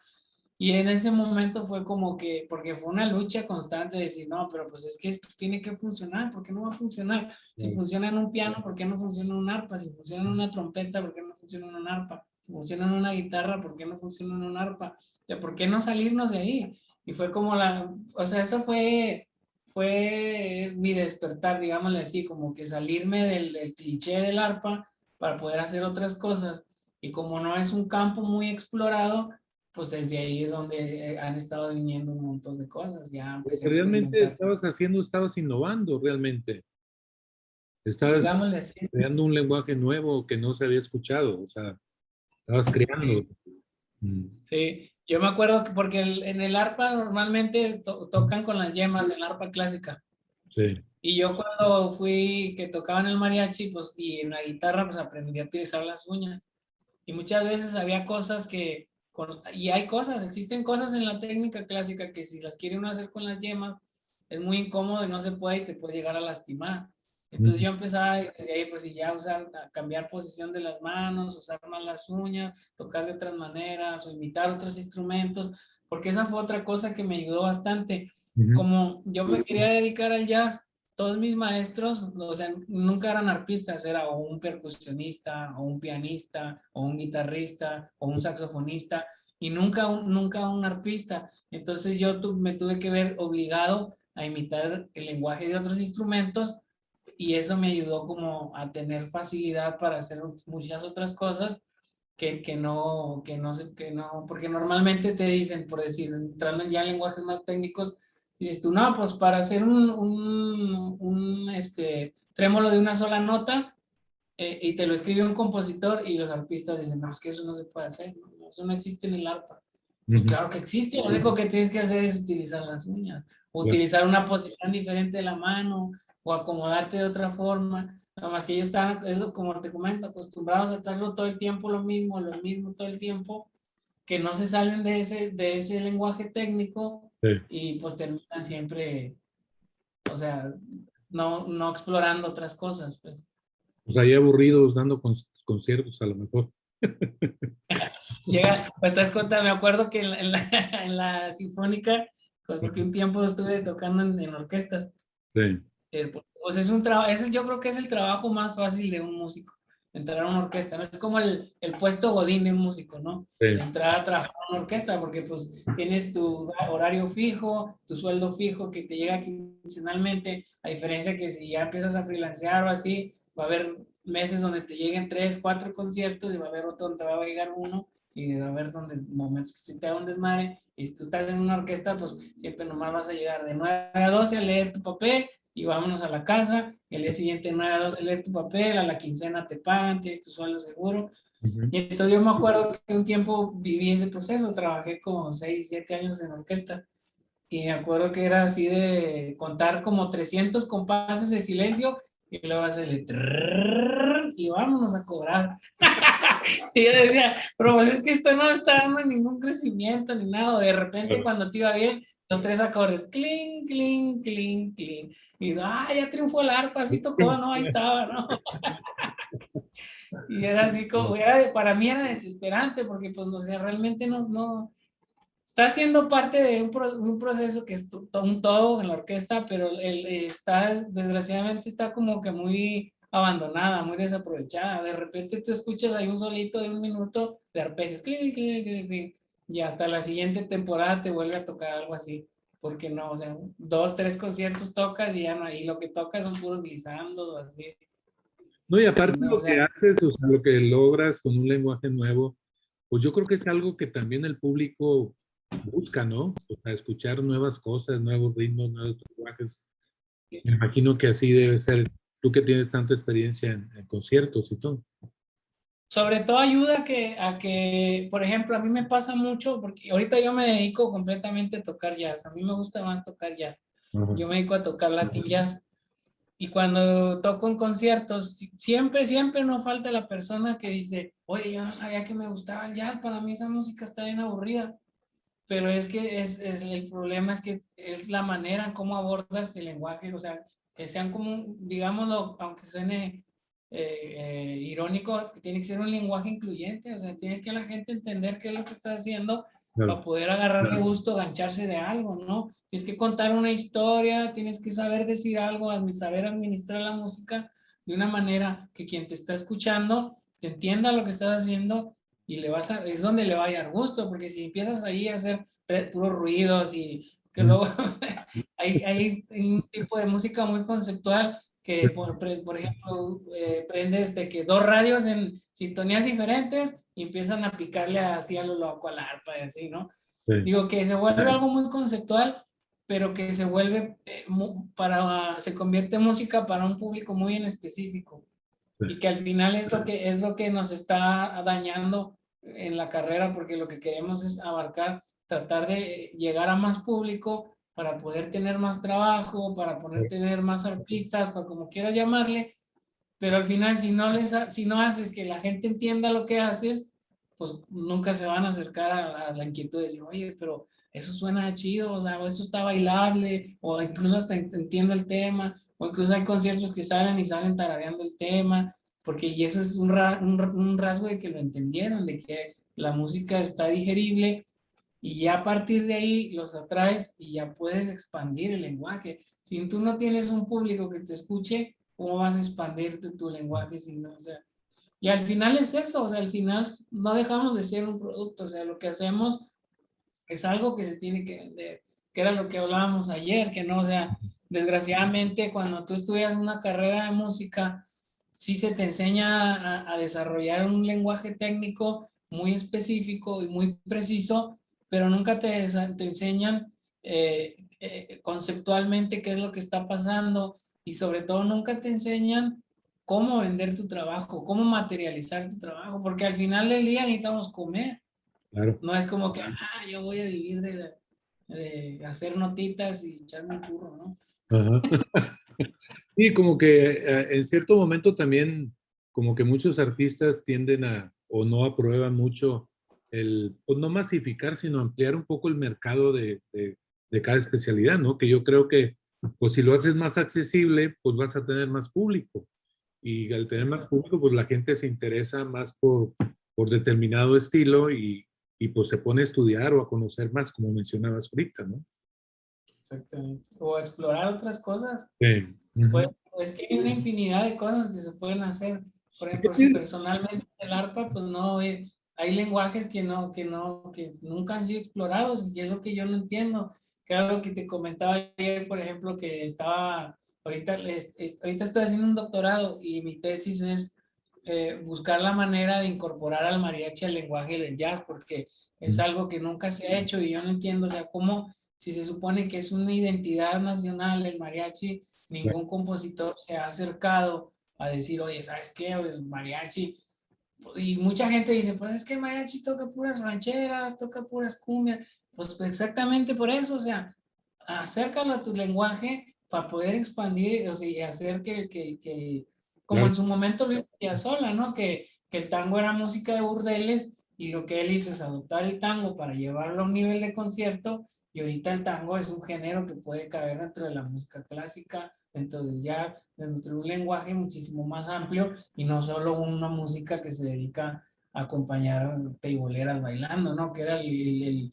Y en ese momento fue como que, porque fue una lucha constante de decir, no, pero pues es que esto tiene que funcionar, ¿por qué no va a funcionar? Si funciona en un piano, ¿por qué no funciona en un arpa? Si funciona en una trompeta, ¿por qué no funciona en un arpa? Si funciona en una guitarra, ¿por qué no funciona en un arpa? O sea, ¿por qué no salirnos de ahí? Y fue como o sea, eso fue mi despertar, digámosle así, como que salirme del cliché del arpa para poder hacer otras cosas. Y como no es un campo muy explorado, pues desde ahí es donde han estado viniendo un montón de cosas. Ya empecé a Realmente experimentar. estabas innovando realmente. Estabas Digámosle así. creando un lenguaje nuevo que no se había escuchado, o sea, estabas creando. Sí, Mm, sí. Yo me acuerdo que porque en el arpa normalmente tocan con las yemas, en el arpa clásica. sí. Y yo cuando fui que tocaba en el mariachi, pues, y en la guitarra, pues aprendí a utilizar las uñas. Y muchas veces había cosas y hay cosas, existen cosas en la técnica clásica que si las quiere uno hacer con las yemas, es muy incómodo y no se puede y te puede llegar a lastimar. Entonces Mm, yo empezaba desde ahí, pues y ya cambiar posición de las manos, usar más las uñas, tocar de otras maneras o imitar otros instrumentos, porque esa fue otra cosa que me ayudó bastante. ujú. Como yo me quería dedicar al jazz, todos mis maestros, o sea, nunca eran arpistas, era o un percusionista, o un pianista, o un guitarrista, o un saxofonista, y nunca un arpista. Entonces yo me tuve que ver obligado a imitar el lenguaje de otros instrumentos, y eso me ayudó como a tener facilidad para hacer muchas otras cosas que no, porque normalmente te dicen, por decir, entrando ya en lenguajes más técnicos, dices tú, no, pues para hacer un trémolo de una sola nota, y te lo escribe un compositor y los arpistas dicen, no, es que eso no se puede hacer, no, eso no existe en el arpa. Pues Ujú. claro que existe, lo único que tienes que hacer es utilizar las uñas, o Claro. utilizar una posición diferente de la mano, o acomodarte de otra forma. Nada más que ellos están, como te comento, acostumbrados a estarlo todo el tiempo lo mismo todo el tiempo, que no se salen de ese lenguaje técnico Sí. y pues terminan siempre, o sea, no explorando otras cosas, pues. Pues ahí aburridos dando conciertos a lo mejor. Pues te das cuenta, me acuerdo que en la sinfónica, porque un tiempo estuve tocando en orquestas, Sí, pues es un trabajo, yo creo que es el trabajo más fácil de un músico, entrar a una orquesta, ¿no? Es como el puesto godín de un músico, ¿no? sí. Entrar a trabajar en una orquesta, porque pues tienes tu horario fijo, tu sueldo fijo que te llega quincenalmente, a diferencia que si ya empiezas a freelancear o así, va a haber meses donde te lleguen 3, 4 conciertos y va a haber otro donde te va a llegar uno y va a haber momentos que se te da un desmadre, y si tú estás en una orquesta, pues siempre nomás vas a llegar de 9 a 12 a leer tu papel y vámonos a la casa, y el día siguiente 9 a 12 leer tu papel, a la quincena te pagan, tienes tu sueldo seguro. Ujú. Y entonces yo me acuerdo que un tiempo viví ese proceso, trabajé como 6, 7 años en orquesta, y me acuerdo que era así de contar como 300 compases de silencio, y luego hacerle trrrr, y vámonos a cobrar. Y yo decía, pero pues es que esto no está dando ningún crecimiento ni nada. De repente cuando te iba bien, los 3 acordes, clink, clink, clink, clink. Y ya triunfó el arpa, así tocó, ¿no? Ahí estaba, ¿no? Y era así como, para mí era desesperante porque pues, o sea, realmente no, está siendo parte de un proceso que es un todo en la orquesta, pero desgraciadamente está como que muy abandonada, muy desaprovechada. De repente tú escuchas ahí un solito de 1 minuto de arpegios, clink, clink, clink, clink, y hasta la siguiente temporada te vuelve a tocar algo así. Porque no, o sea, 2, 3 conciertos tocas y ya no, y lo que tocas son puros glissandos, así. No, y aparte No, lo que haces, o sea, lo que logras con un lenguaje nuevo, pues yo creo que es algo que también el público busca, ¿no? O sea, escuchar nuevas cosas, nuevos ritmos, nuevos lenguajes. Me imagino que así debe ser, tú que tienes tanta experiencia en conciertos y todo. sobre todo ayuda a que, por ejemplo, a mí me pasa mucho, porque ahorita yo me dedico completamente a tocar jazz. A mí me gusta más tocar jazz. Ajá. Yo me dedico a tocar Latin jazz. Y cuando toco en conciertos, siempre no falta la persona que dice, oye, yo no sabía que me gustaba el jazz, para mí esa música está bien aburrida. Pero es que el problema es que es la manera en cómo abordas el lenguaje, o sea, que sean como, digámoslo, aunque suene irónico, que tiene que ser un lenguaje incluyente, o sea, tiene que la gente entender qué es lo que está haciendo para poder agarrarle gusto, gancharse de algo, ¿no? Tienes que contar una historia, tienes que saber decir algo, saber administrar la música de una manera que quien te está escuchando te entienda lo que estás haciendo y es donde le va a dar gusto, porque si empiezas ahí a hacer puros ruidos y que luego hay un tipo de música muy conceptual que, por ejemplo, prendes de que 2 radios en sintonías diferentes y empiezan a picarle así a lo loco al arpa y así, ¿no? Sí. Digo que se vuelve algo muy conceptual, pero que se vuelve, se convierte en música para un público muy en específico. Y que al final es lo que nos está dañando en la carrera, porque lo que queremos es abarcar, tratar de llegar a más público para poder tener más trabajo, para poder tener más artistas, para como quieras llamarle, pero al final si no haces que la gente entienda lo que haces, pues nunca se van a acercar a la inquietud de decir, oye, pero eso suena chido, o sea, o eso está bailable, o incluso hasta entiendo el tema, o incluso hay conciertos que salen y salen tarareando el tema, porque y eso es un rasgo de que lo entendieron, de que la música está digerible y ya a partir de ahí los atraes y ya puedes expandir el lenguaje. Si tú no tienes un público que te escuche, ¿cómo vas a expandir tu lenguaje si no? O sea, y al final es eso, o sea, al final no dejamos de ser un producto, o sea, lo que hacemos es algo que se tiene que vender, que era lo que hablábamos ayer, que no, o sea, desgraciadamente cuando tú estudias una carrera de música, sí se te enseña a desarrollar un lenguaje técnico muy específico y muy preciso, pero nunca te enseñan conceptualmente qué es lo que está pasando y sobre todo nunca te enseñan cómo vender tu trabajo, cómo materializar tu trabajo, porque al final del día necesitamos comer. Claro. No es como que, yo voy a vivir de hacer notitas y echarme un churro, ¿no? Ajá. Sí, como que en cierto momento también, como que muchos artistas tienden a, o no aprueban mucho pues no masificar, sino ampliar un poco el mercado de cada especialidad, ¿no? Que yo creo que, pues si lo haces más accesible, pues vas a tener más público. Y al tener más público, pues la gente se interesa más por determinado estilo y pues se pone a estudiar o a conocer más, como mencionabas ahorita, ¿no? Exactamente. O explorar otras cosas. Sí. Pues, Uh-huh. es que hay una infinidad de cosas que se pueden hacer. Por ejemplo, personalmente el arpa, pues no, hay lenguajes que nunca han sido explorados y es lo que yo no entiendo. Claro que te comentaba ayer, por ejemplo, que ahorita estoy haciendo un doctorado y mi tesis es buscar la manera de incorporar al mariachi al lenguaje del jazz, porque es algo que nunca se ha hecho y yo no entiendo, o sea, cómo, si se supone que es una identidad nacional el mariachi, ningún compositor se ha acercado a decir, oye, ¿sabes qué? Pues mariachi. Y mucha gente dice, pues es que el mariachi toca puras rancheras, toca puras cumbias. Pues exactamente por eso, o sea, acércalo a tu lenguaje para poder expandir, o sea, y hacer que como Claro. en su momento lo hizo Piazzolla, ¿no? Que el tango era música de burdeles y lo que él hizo es adoptar el tango para llevarlo a un nivel de concierto y ahorita el tango es un género que puede caber dentro de la música clásica, dentro del jazz, dentro de un lenguaje muchísimo más amplio y no solo una música que se dedica a acompañar teiboleras bailando, ¿no? Que era el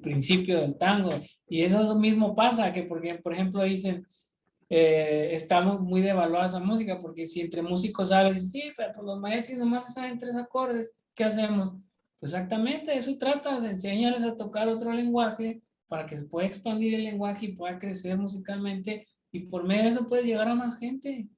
principio del tango. Y eso mismo pasa, que porque, por ejemplo dicen, estamos muy devaluada esa música, porque si entre músicos hablas, sí, pero pues los mariachis nomás saben 3 acordes, ¿qué hacemos? Pues exactamente, eso trata, de enseñarles a tocar otro lenguaje para que se pueda expandir el lenguaje y pueda crecer musicalmente, y por medio de eso puedes llegar a más gente,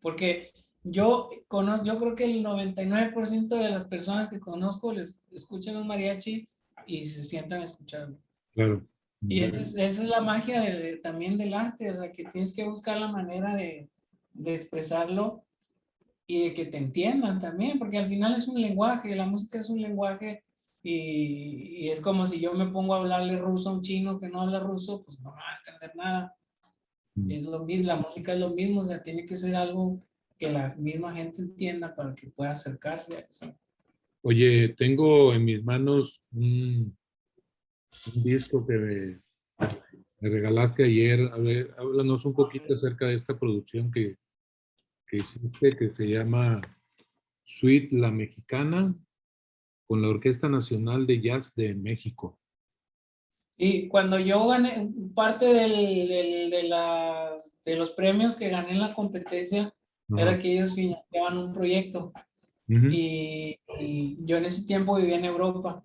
porque yo creo que el 99% de las personas que conozco les escuchan un mariachi y se sientan a escucharlo. Claro. Y esa es la magia también del arte, o sea, que tienes que buscar la manera de expresarlo y de que te entiendan también, porque al final es un lenguaje, la música es un lenguaje y es como si yo me pongo a hablarle ruso a un chino que no habla ruso, pues no va a entender nada. Es lo mismo, la música es lo mismo, o sea, tiene que ser algo que la misma gente entienda para que pueda acercarse a eso. Oye, tengo en mis manos un disco que me regalaste ayer. A ver, háblanos un poquito acerca de esta producción que hiciste, que se llama Suite La Mexicana, con la Orquesta Nacional de Jazz de México. Y cuando yo gané parte de los premios que gané en la competencia, Ajá. era que ellos financiaban un proyecto. Ujú. Y yo en ese tiempo vivía en Europa.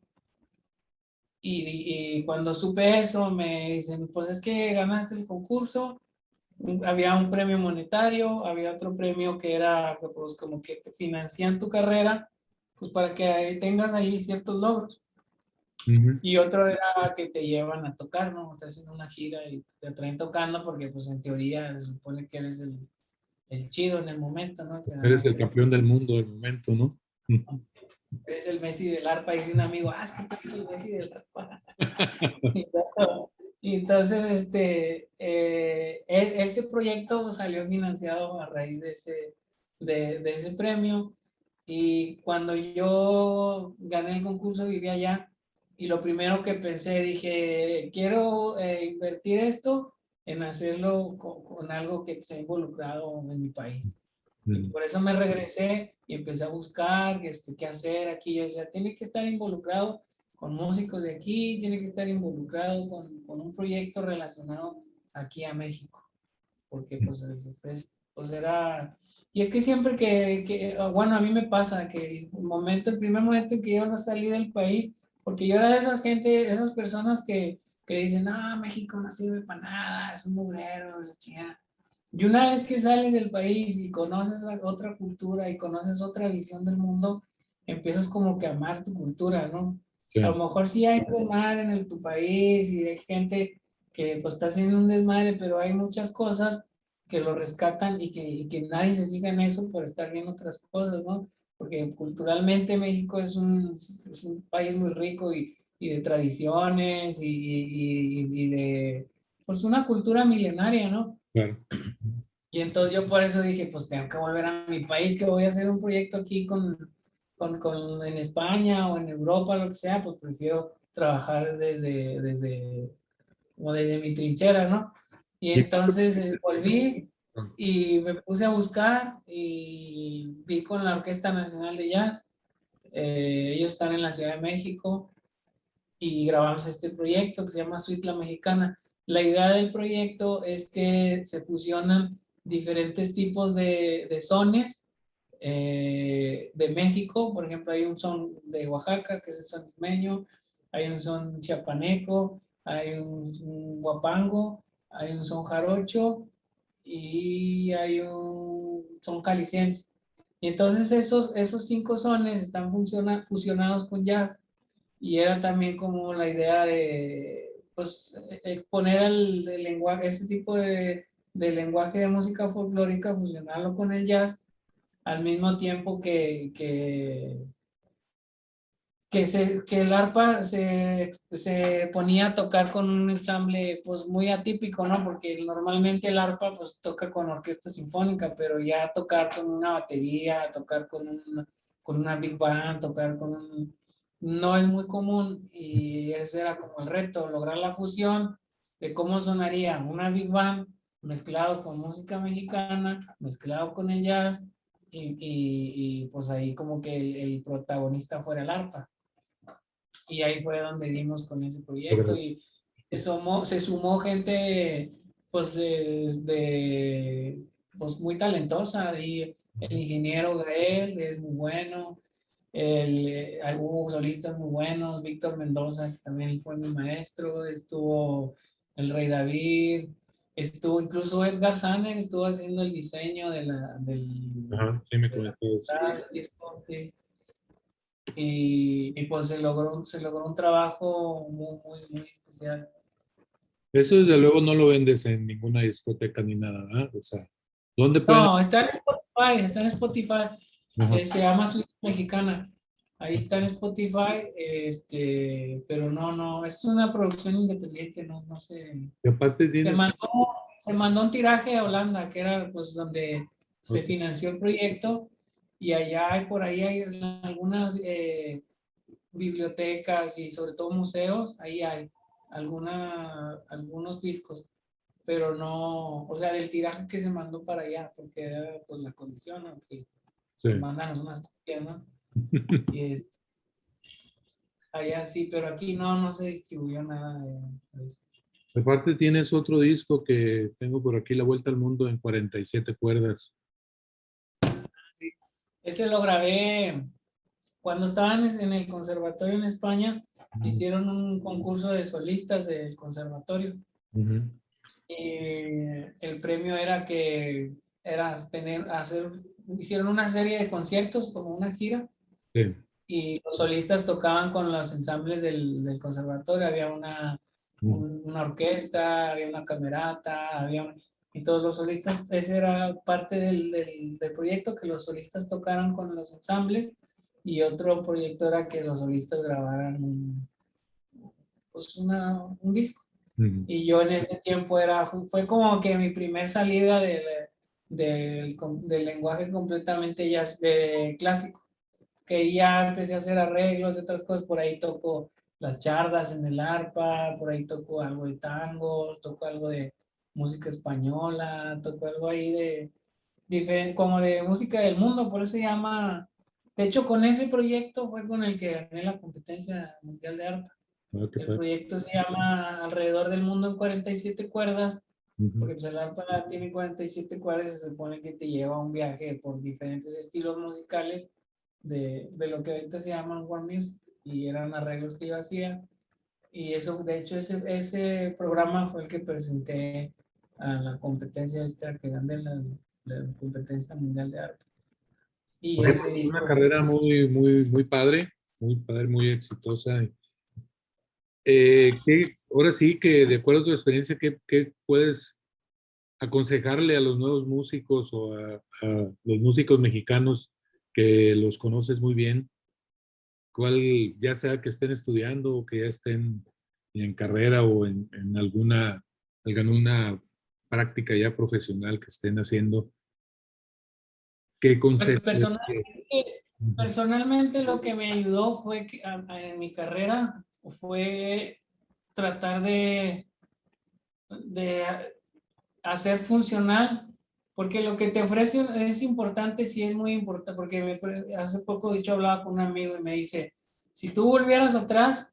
Y cuando supe eso, me dicen, pues es que ganaste el concurso. Había un premio monetario, había otro premio que era pues, como que te financian tu carrera, pues para que tengas ahí ciertos logros. Ujú. Y otro era que te llevan a tocar, ¿no? Te hacen una gira y te traen tocando porque pues en teoría se supone que eres el chido en el momento, ¿no? Que Eres el ganaste. campeón del mundo del momento, ¿no? Eres el Messi del arpa, dice un amigo, es que tú eres el Messi del arpa. Y entonces, ese proyecto salió financiado a raíz de ese premio. Y cuando yo gané el concurso, vivía allá. Y lo primero que pensé, dije, quiero invertir esto en hacerlo con algo que esté involucrado en mi país. Y Mm. por eso me regresé y empecé a buscar qué hacer aquí. Yo decía, tiene que estar involucrado con músicos de aquí, tiene que estar involucrado con un proyecto relacionado aquí a México, porque pues era, y es que siempre bueno, a mí me pasa que el primer momento en que yo no salí del país, porque yo era de esas gente, esas personas que dicen, no, México no sirve para nada, es un mugrero, la chingada. Y una vez que sales del país y conoces otra cultura y conoces otra visión del mundo, empiezas como que a amar tu cultura, ¿no? A lo Sí, mejor sí hay desmadre en tu país y hay gente que pues está haciendo un desmadre, pero hay muchas cosas que lo rescatan y que nadie se fija en eso por estar viendo otras cosas, ¿no? Porque culturalmente México es un país muy rico y de tradiciones y de pues una cultura milenaria, ¿no? claro. Y entonces yo por eso dije, pues tengo que volver a mi país, que voy a hacer un proyecto aquí en España o en Europa, lo que sea, pues prefiero trabajar como desde mi trinchera, ¿no? Y Y- entonces volví y me puse a buscar y di con la Orquesta Nacional de Jazz. Ellos están en la Ciudad de México y grabamos este proyecto que se llama Suite La Mexicana. La idea del proyecto es que se fusionan diferentes tipos de sones de México. Por ejemplo, hay un son de Oaxaca, que es el son ismeño, hay un son chiapaneco, hay un guapango, hay un son jarocho y hay un son jalisciense. Y entonces esos 5 sones están fusionados con jazz y era también como la idea de pues exponer el lenguaje, ese tipo de lenguaje de música folclórica, fusionarlo con el jazz al mismo tiempo que que el arpa se ponía a tocar con un ensamble pues muy atípico, ¿no? Porque normalmente el arpa pues toca con orquesta sinfónica, pero ya tocar con una batería, tocar con una big band, tocar con un... no es muy común, y ese era como el reto, lograr la fusión de cómo sonaría una big band mezclado con música mexicana, mezclado con el jazz, pues ahí como que el protagonista fuera el arpa. Y ahí fue donde dimos con ese proyecto y se sumó gente pues pues muy talentosa, y el ingeniero Gael es muy bueno, hubo solistas muy buenos, Víctor Mendoza, que también fue mi maestro, estuvo el Rey David, estuvo incluso Edgar Saner, estuvo haciendo el diseño Ajá, sí me comentó eso. disco, sí. Y pues se logró un trabajo muy especial. Eso desde luego no lo vendes en ninguna discoteca ni nada, ¿verdad? O sea, ¿dónde pueden? No, está en Spotify, Ajá. se llama Suite Mexicana, ahí está en Spotify, pero no, es una producción independiente, no sé. Y aparte Se tiene... mandó, se mandó un tiraje a Holanda, que era pues donde se Ok. financió el proyecto, y allá por ahí hay algunas bibliotecas y sobre todo museos, ahí hay algunos discos, pero no, o sea, del tiraje que se mandó para allá, porque era pues la condición, ¿no? Que Sí. pues, mandanos unas copias, ¿no? Y allá sí, pero aquí no se distribuyó nada de eso. Aparte tienes otro disco que tengo por aquí, La Vuelta al Mundo en 47 cuerdas. Sí. Ese lo grabé cuando estaban en el conservatorio en España, hicieron un concurso de solistas del conservatorio. Ujú. El premio era hicieron una serie de conciertos como una gira, Sí. y los solistas tocaban con los ensambles del conservatorio, había Ujú. una orquesta, había una camerata, y todos los solistas, ese era parte del proyecto, que los solistas tocaran con los ensambles, y otro proyecto era que los solistas grabaran un disco. Ujú. Y yo en ese tiempo fue como que mi primer salida del lenguaje completamente jazz, clásico, que ya empecé a hacer arreglos y otras cosas, por ahí toco las chardas en el arpa, por ahí toco algo de tango, toco algo de música española, toco algo ahí de diferente, como de música del mundo, por eso se llama, de hecho con ese proyecto fue con el que gané la competencia mundial de arpa. Ah, qué El padre. proyecto se llama Alrededor del Mundo en 47 cuerdas, Ujú. porque pues el arpa tiene 47 cuerdas y se supone que te lleva a un viaje por diferentes estilos musicales de lo que ahorita se llaman world music, y eran arreglos que yo hacía. Y eso, de hecho, ese programa fue el que presenté a la competencia esta que gané, la competencia mundial de arpa. Y Oye, ese pues, una disco fue... carrera muy padre, muy exitosa. Ahora sí que de acuerdo a tu experiencia, ¿qué puedes aconsejarle a los nuevos músicos o a los músicos mexicanos que los conoces muy bien? ¿Cuál, ya sea que estén estudiando o que ya estén en carrera o en alguna práctica ya profesional que estén haciendo? ¿Qué Pues, consejo? personalmente lo que me ayudó fue que en mi carrera fue tratar de hacer funcional, porque lo que te ofrece es importante, sí es muy importante, porque hace poco, de hecho, hablaba con un amigo y me dice, si tú volvieras atrás,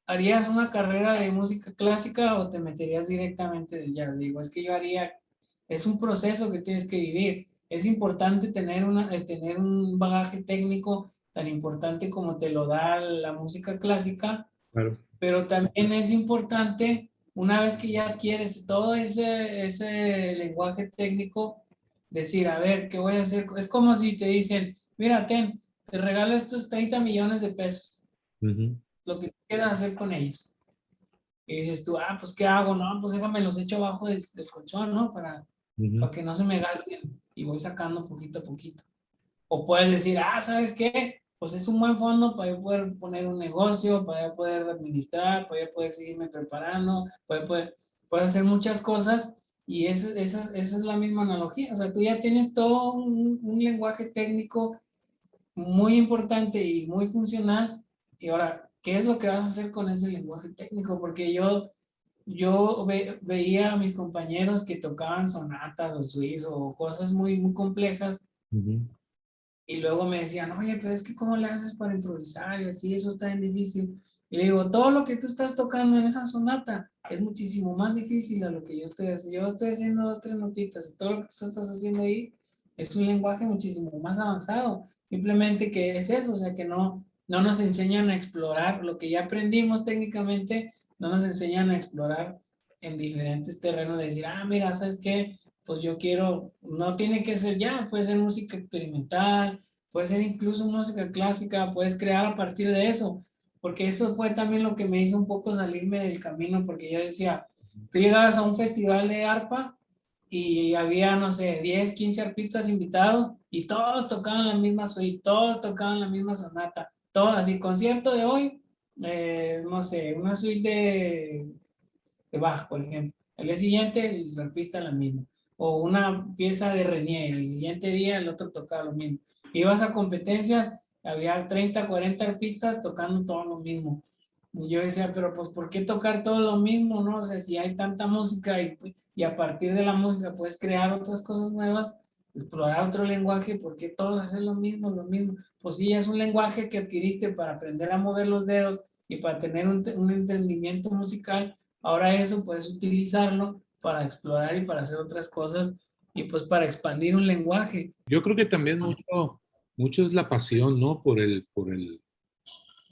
¿harías una carrera de música clásica o te meterías directamente de jazz? Digo, es que yo haría, es un proceso que tienes que vivir. Es importante tener un bagaje técnico tan importante como te lo da la música clásica, Claro. pero también es importante, una vez que ya adquieres todo ese lenguaje técnico, decir, a ver, ¿qué voy a hacer? Es como si te dicen, mira, te regalo estos 30 millones de pesos, Ujú. lo que quieras hacer con ellos. Y dices tú, pues ¿qué hago? No, pues déjame los echo abajo del colchón, ¿no? Ujú. Para que no se me gasten, y voy sacando poquito a poquito. O puedes decir, ¿sabes qué? pues es un buen fondo para yo poder poner un negocio, para yo poder administrar, para yo poder seguirme preparando, para yo poder hacer muchas cosas. Y esa es la misma analogía. O sea, tú ya tienes todo un lenguaje técnico muy importante y muy funcional. Y ahora, ¿qué es lo que vas a hacer con ese lenguaje técnico? Porque yo veía a mis compañeros que tocaban sonatas o suites o cosas muy, muy complejas Ujú. y luego me decían, oye, pero es que ¿cómo le haces para improvisar? Y así, eso está bien difícil. Y le digo, todo lo que tú estás tocando en esa sonata es muchísimo más difícil a lo que yo estoy haciendo. Yo estoy haciendo dos, tres notitas y todo lo que tú estás haciendo ahí es un lenguaje muchísimo más avanzado. Simplemente que es eso, o sea, que no nos enseñan a explorar lo que ya aprendimos técnicamente, no nos enseñan a explorar en diferentes terrenos, de decir, ah, mira, ¿sabes qué? Pues yo quiero, no tiene que ser ya, puede ser música experimental, puede ser incluso música clásica, puedes crear a partir de eso, porque eso fue también lo que me hizo un poco salirme del camino, porque yo decía, tú llegabas a un festival de arpa y había, no sé, 10 15 arpistas invitados y todos tocaban la misma suite, todos tocaban la misma sonata, todo así, concierto de hoy, no sé, una suite de Bach, por ejemplo. Al día siguiente el arpista la misma. O una pieza de Renier, el siguiente día el otro tocaba lo mismo. Ibas a competencias, había 30 40 arpistas tocando todo lo mismo. Y yo decía, pero pues, ¿por qué tocar todo lo mismo, no? O sea, si hay tanta música y a partir de la música puedes crear otras cosas nuevas, explorar otro lenguaje, ¿por qué todos hacen lo mismo, lo mismo? Pues sí, es un lenguaje que adquiriste para aprender a mover los dedos y para tener un entendimiento musical. Ahora eso puedes utilizarlo para explorar y para hacer otras cosas y pues para expandir un lenguaje. Yo creo que también mucho es la pasión, ¿no? Por el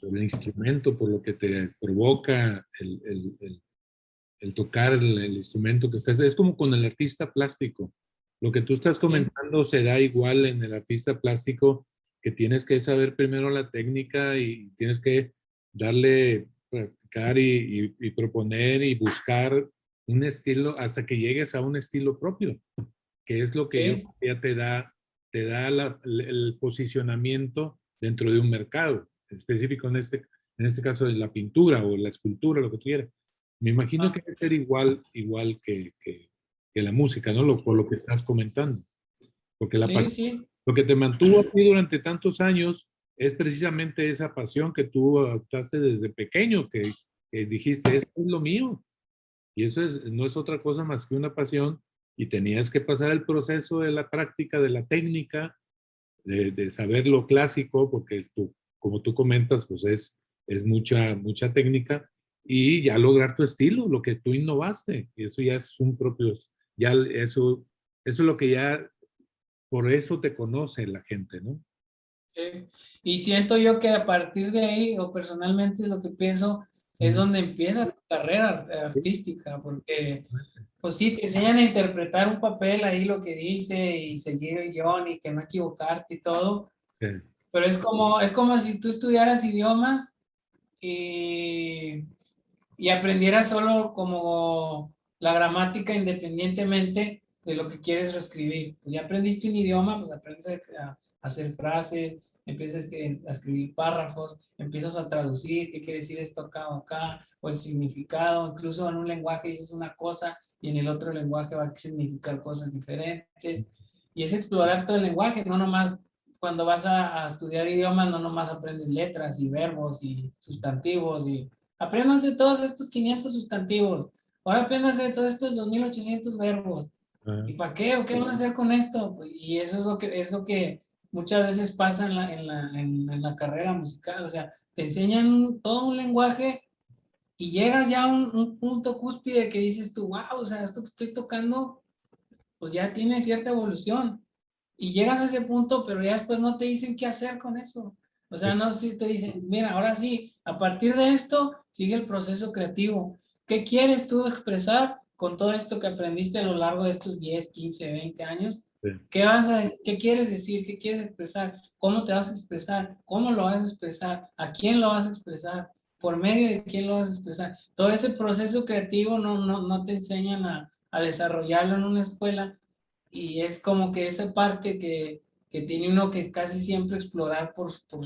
instrumento, por lo que te provoca el tocar el instrumento que estás. Es como con el artista plástico. Lo que tú estás ¿Sí? comentando se da igual en el artista plástico, que tienes que saber primero la técnica y tienes que darle, practicar y proponer y buscar un estilo hasta que llegues a un estilo propio, que es lo que yo ¿Sí? ya te da el posicionamiento dentro de un mercado específico, en este caso de la pintura o la escultura, lo que tú quieras. Me imagino Ah, que debe ser igual que la música, ¿no? Por lo que estás comentando. Porque sí, sí. lo que te mantuvo aquí durante tantos años es precisamente esa pasión que tú adoptaste desde pequeño, que dijiste, esto es lo mío. Y eso no es otra cosa más que una pasión y tenías que pasar el proceso de la práctica, de la técnica, de saber lo clásico, porque tú, como tú comentas, pues es mucha técnica y ya lograr tu estilo, lo que tú innovaste. Y eso ya es un propio, ya eso es lo que ya, por eso te conoce la gente, ¿no? Sí. Y siento yo que a partir de ahí, o personalmente lo que pienso, es Mm. donde empieza tu carrera artística, porque pues sí, te enseñan a interpretar un papel ahí lo que dice y seguir el guión y que no equivocarte y todo, Sí, pero es como si tú estudiaras idiomas y aprendieras solo como la gramática independientemente de lo que quieres reescribir. Pues ya aprendiste un idioma, pues aprendes a hacer frases, empiezas a escribir párrafos, empiezas a traducir qué quiere decir esto acá o acá, o el significado, incluso en un lenguaje dices una cosa y en el otro lenguaje va a significar cosas diferentes. Y es explorar todo el lenguaje, no nomás cuando vas a estudiar idiomas, no nomás aprendes letras y verbos y sustantivos y apréndanse todos estos 500 sustantivos. Ahora apréndanse todos estos 2800 verbos. ah, ¿Y para qué? ¿O qué van a hacer con esto? Pues, y eso es lo que muchas veces pasa en la carrera musical. O sea, te enseñan todo un lenguaje y llegas ya a un punto cúspide que dices tú, wow, o sea, esto que estoy tocando, pues ya tiene cierta evolución. Y llegas a ese punto, pero ya después no te dicen qué hacer con eso. O sea, no si te dicen, mira, ahora sí, a partir de esto sigue el proceso creativo. ¿Qué quieres tú expresar con todo esto que aprendiste a lo largo de estos 10 15 20 años? sí. ¿Qué quieres decir? ¿Qué quieres expresar? ¿Cómo te vas a expresar? ¿Cómo lo vas a expresar? ¿A quién lo vas a expresar? ¿Por medio de quién lo vas a expresar? Todo ese proceso creativo no te enseñan a desarrollarlo en una escuela y es como que esa parte que tiene uno que casi siempre explorar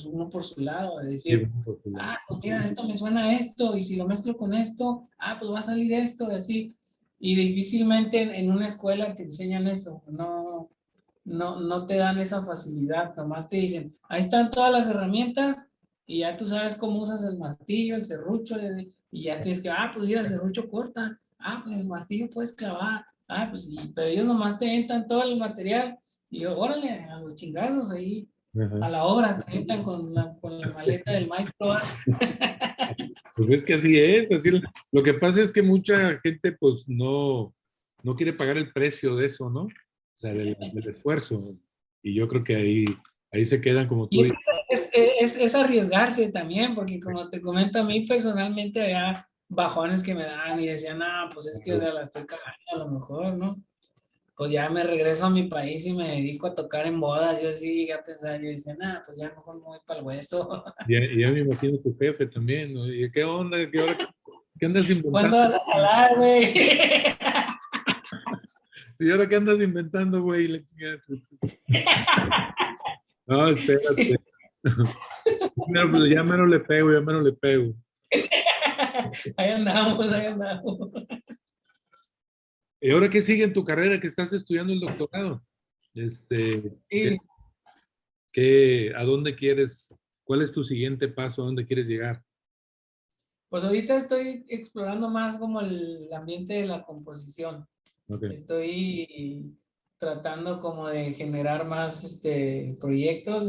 uno por su lado, es decir, pues mira, esto me suena a esto, y si lo mezclo con esto, pues va a salir esto, y así. Y difícilmente en una escuela te enseñan eso, no te dan esa facilidad, nomás te dicen, ahí están todas las herramientas, y ya tú sabes cómo usas el martillo, el serrucho, y ya tienes que, pues mira, el serrucho corta, pues el martillo puedes clavar, pues, pero ellos nomás te entran todo el material, y órale, a los chingazos ahí, a la obra, te entran con la maleta del maestro. Pues es que así es, lo que pasa es que mucha gente pues no quiere pagar el precio de eso, ¿no? O sea, del esfuerzo. Y yo creo que ahí se quedan como tú. Y es arriesgarse también, porque como te comento, a mí personalmente había bajones que me daban y decían, pues es que, o sea, la estoy cagando a lo mejor, ¿no? Pues ya me regreso a mi país y me dedico a tocar en bodas. Yo sí llegué a pensar, yo decía, pues ya mejor me voy para el hueso. Ya me imagino tu jefe también, ¿no? ¿Y qué onda? ¿Qué andas inventando? ¿Cuándo vas a jalar, güey? ¿Y ahora qué andas inventando, güey? No, espérate. Sí. Pues ya menos le pego. Ahí andamos. ¿Y ahora qué sigue en tu carrera? Que estás estudiando el doctorado. Sí. ¿A dónde quieres? ¿Cuál es tu siguiente paso? ¿A dónde quieres llegar? Pues ahorita estoy explorando más como el ambiente de la composición. Okay. Estoy tratando como de generar más proyectos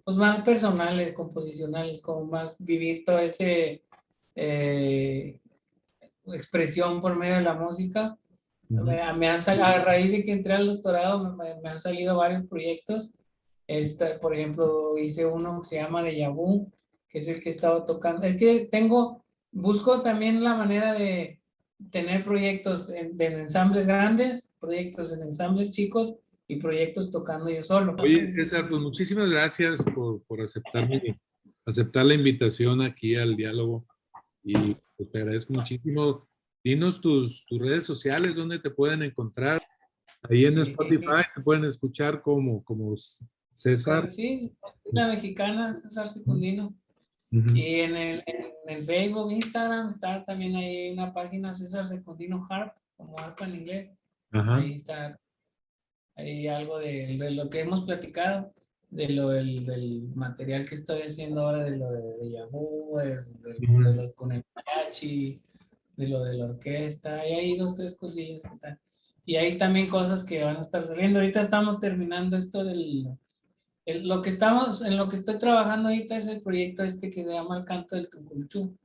pues más personales, composicionales, como más vivir todo ese expresión por medio de la música. A raíz de que entré al doctorado me han salido varios proyectos. Por ejemplo, hice uno que se llama Deja Vu, que es el que he estado tocando. Es que busco también la manera de tener proyectos de ensambles grandes, proyectos en ensambles chicos y proyectos tocando yo solo. Oye, César, pues muchísimas gracias por aceptar la invitación aquí al diálogo y pues te agradezco muchísimo. Dinos tus redes sociales, dónde te pueden encontrar. Ahí en Spotify te pueden escuchar como César. Sí, una mexicana, César Secundino. Y en el Facebook, Instagram, está también ahí una página César Secundino Harp, como harpa en inglés. Ahí está ahí algo de lo que hemos platicado, del material que estoy haciendo ahora, de lo de Yahoo, de lo con el mariachi, de lo de la orquesta, y hay 2, 3 cosillas que tal. Y hay también cosas que van a estar saliendo. Ahorita estamos terminando esto en lo que estoy trabajando ahorita es el proyecto que se llama El Canto del Tuculchú,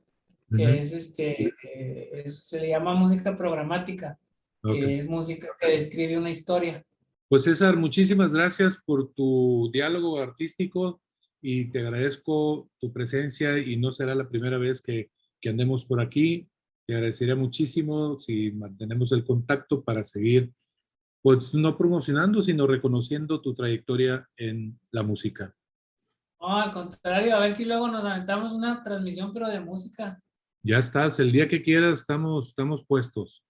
que se le llama música programática, que es música que describe una historia. Pues César, muchísimas gracias por tu diálogo artístico y te agradezco tu presencia y no será la primera vez que andemos por aquí. Te agradecería muchísimo si mantenemos el contacto para seguir, pues no promocionando, sino reconociendo tu trayectoria en la música. No, al contrario, a ver si luego nos aventamos una transmisión, pero de música. Ya estás, el día que quieras estamos puestos.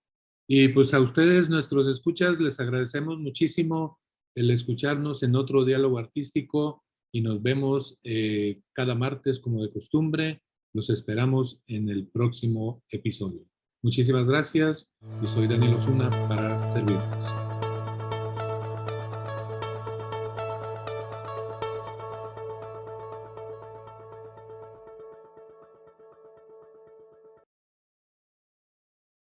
Y pues a ustedes, nuestros escuchas, les agradecemos muchísimo el escucharnos en otro diálogo artístico y nos vemos cada martes como de costumbre. Los esperamos en el próximo episodio. Muchísimas gracias y soy Daniel Osuna para servirles.